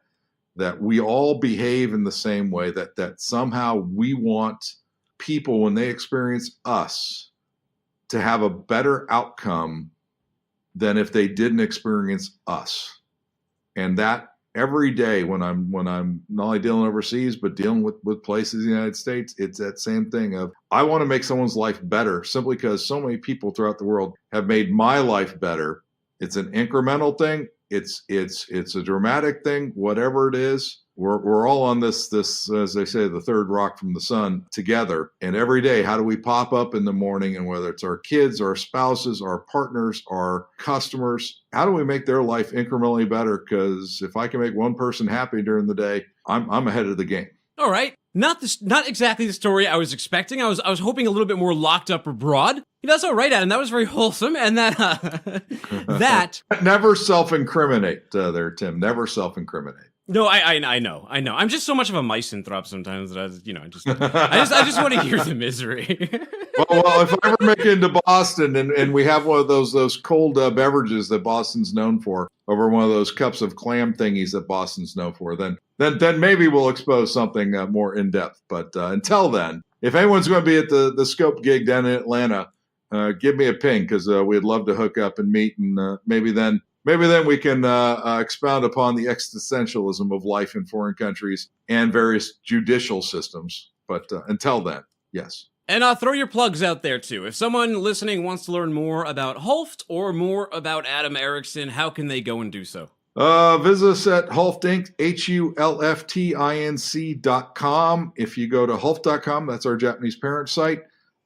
we all behave in the same way, that somehow we want people, when they experience us, to have a better outcome than if they didn't experience us. And that every day when I'm not only dealing overseas, but dealing with places in the United States, it's that same thing of, I want to make someone's life better simply because so many people throughout the world have made my life better. It's an incremental thing. It's a dramatic thing, whatever it is. We're all on this, as they say, the third rock from the sun together. And every day, how do we pop up in the morning? And whether it's our kids, our spouses, our partners, our customers, how do we make their life incrementally better? Because if I can make one person happy during the day, I'm ahead of the game. All right. Not exactly the story I was expecting. I was hoping a little bit more locked up abroad. That's all right, Adam. That was very wholesome. And that Never self-incriminate there, Tim. Never self-incriminate. No, I know. I'm just so much of a misanthrope sometimes that I just want to hear the misery. Well, if I ever make it into Boston and we have one of those cold beverages that Boston's known for, over one of those cups of clam thingies that Boston's known for, then maybe we'll expose something more in depth. But until then, if anyone's going to be at the Scope gig down in Atlanta, give me a ping, because we'd love to hook up and meet, and maybe then we can expound upon the existentialism of life in foreign countries and various judicial systems. But until then, yes. And throw your plugs out there, too. If someone listening wants to learn more about Hulft or more about Adam Erickson, how can they go and do so? Visit us at Hulft Inc., HULFTINC.com. If you go to Hulft.com, that's our Japanese parent site.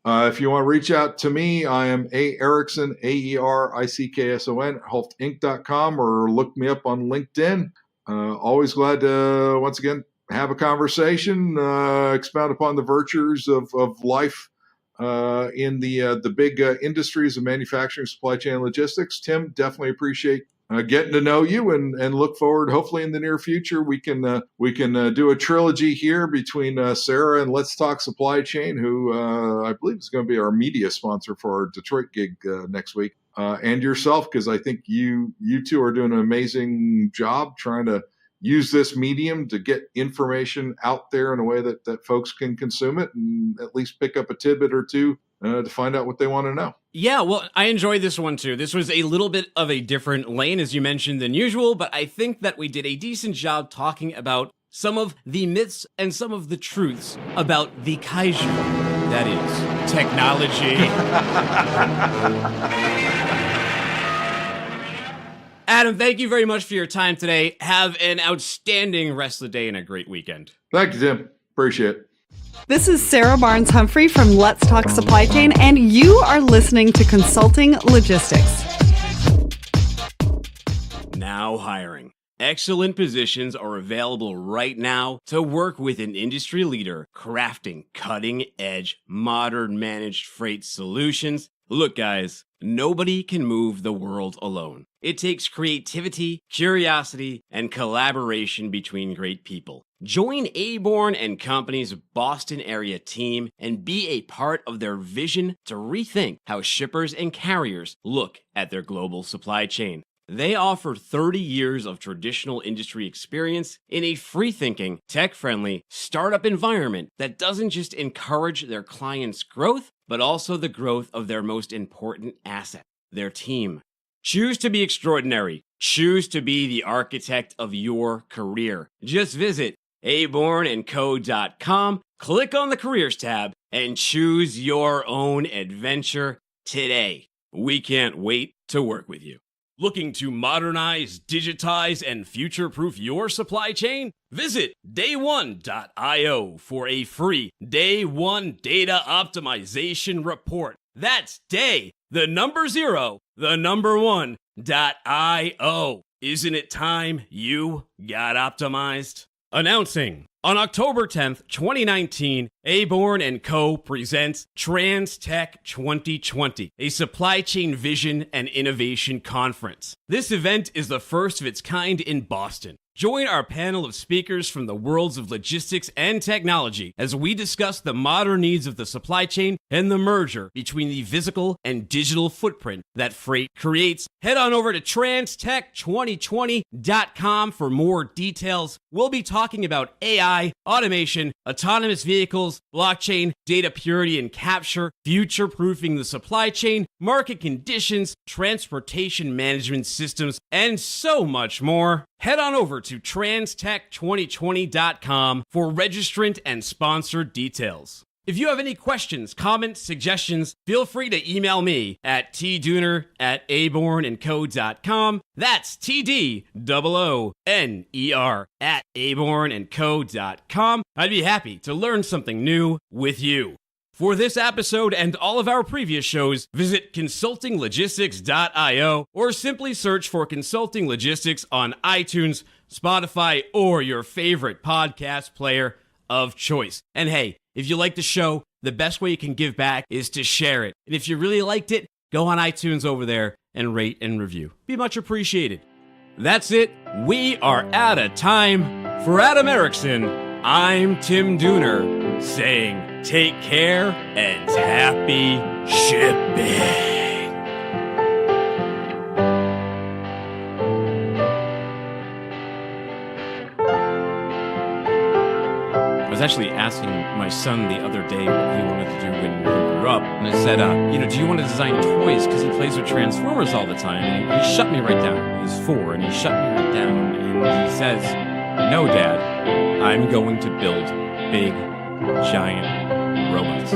If you want to reach out to me, I am A. Erickson, AERICKSON, HulftInc.com, or look me up on LinkedIn. Always glad to, once again, have a conversation, expound upon the virtues of life in the big industries of manufacturing, supply chain, and logistics. Tim, definitely appreciate getting to know you, and look forward, hopefully in the near future, we can do a trilogy here between Sarah and Let's Talk Supply Chain, who I believe is going to be our media sponsor for our Detroit gig next week. and yourself, because I think you two are doing an amazing job trying to use this medium to get information out there in a way that folks can consume it and at least pick up a tidbit or two to find out what they want to know. Yeah, well, I enjoyed this one too. This was a little bit of a different lane, as you mentioned, than usual, but I think that we did a decent job talking about some of the myths and some of the truths about the kaiju. That is, technology. Adam, thank you very much for your time today. Have an outstanding rest of the day and a great weekend. Thank you, Tim. Appreciate it. This is Sarah Barnes-Humphrey from Let's Talk Supply Chain, and you are listening to Consulting Logistics. Now hiring. Excellent positions are available right now to work with an industry leader crafting cutting-edge, modern managed freight solutions. Look, guys, nobody can move the world alone. It takes creativity, curiosity, and collaboration between great people. Join Aborn Company's Boston area team and be a part of their vision to rethink how shippers and carriers look at their global supply chain. They offer 30 years of traditional industry experience in a free-thinking, tech-friendly, startup environment that doesn't just encourage their clients' growth, but also the growth of their most important asset, their team. Choose to be extraordinary. Choose to be the architect of your career. Just visit abornco.com, click on the Careers tab, and choose your own adventure today. We can't wait to work with you. Looking to modernize, digitize, and future-proof your supply chain? Visit day1.io for a free Day 1 Data Optimization Report. That's day, 0, 1.io. Isn't it time you got optimized? Announcing, on October 10th, 2019, Aborn Co. presents TransTech 2020, a supply chain vision and innovation conference. This event is the first of its kind in Boston. Join our panel of speakers from the worlds of logistics and technology as we discuss the modern needs of the supply chain and the merger between the physical and digital footprint that freight creates. Head on over to transtech2020.com for more details. We'll be talking about AI, automation, autonomous vehicles, blockchain, data purity and capture, future-proofing the supply chain, market conditions, transportation management systems, and so much more. Head on over to transtech2020.com for registrant and sponsored details. If you have any questions, comments, suggestions, feel free to email me at tdooner@abornco.com. That's TDOONER@abornco.com. I'd be happy to learn something new with you. For this episode and all of our previous shows, visit consultinglogistics.io or simply search for Consulting Logistics on iTunes, Spotify, or your favorite podcast player of choice. And hey, if you like the show, the best way you can give back is to share it. And if you really liked it, go on iTunes over there and rate and review. Be much appreciated. That's it. We are out of time. For Adam Erickson, I'm Tim Dooner, saying take care and happy shipping. I was actually asking my son the other day what he wanted to do when he grew up, and I said, do you want to design toys? Because he plays with Transformers all the time, and he shut me right down. He's 4, and he shut me right down, and he says, no, Dad, I'm going to build big, giant robots.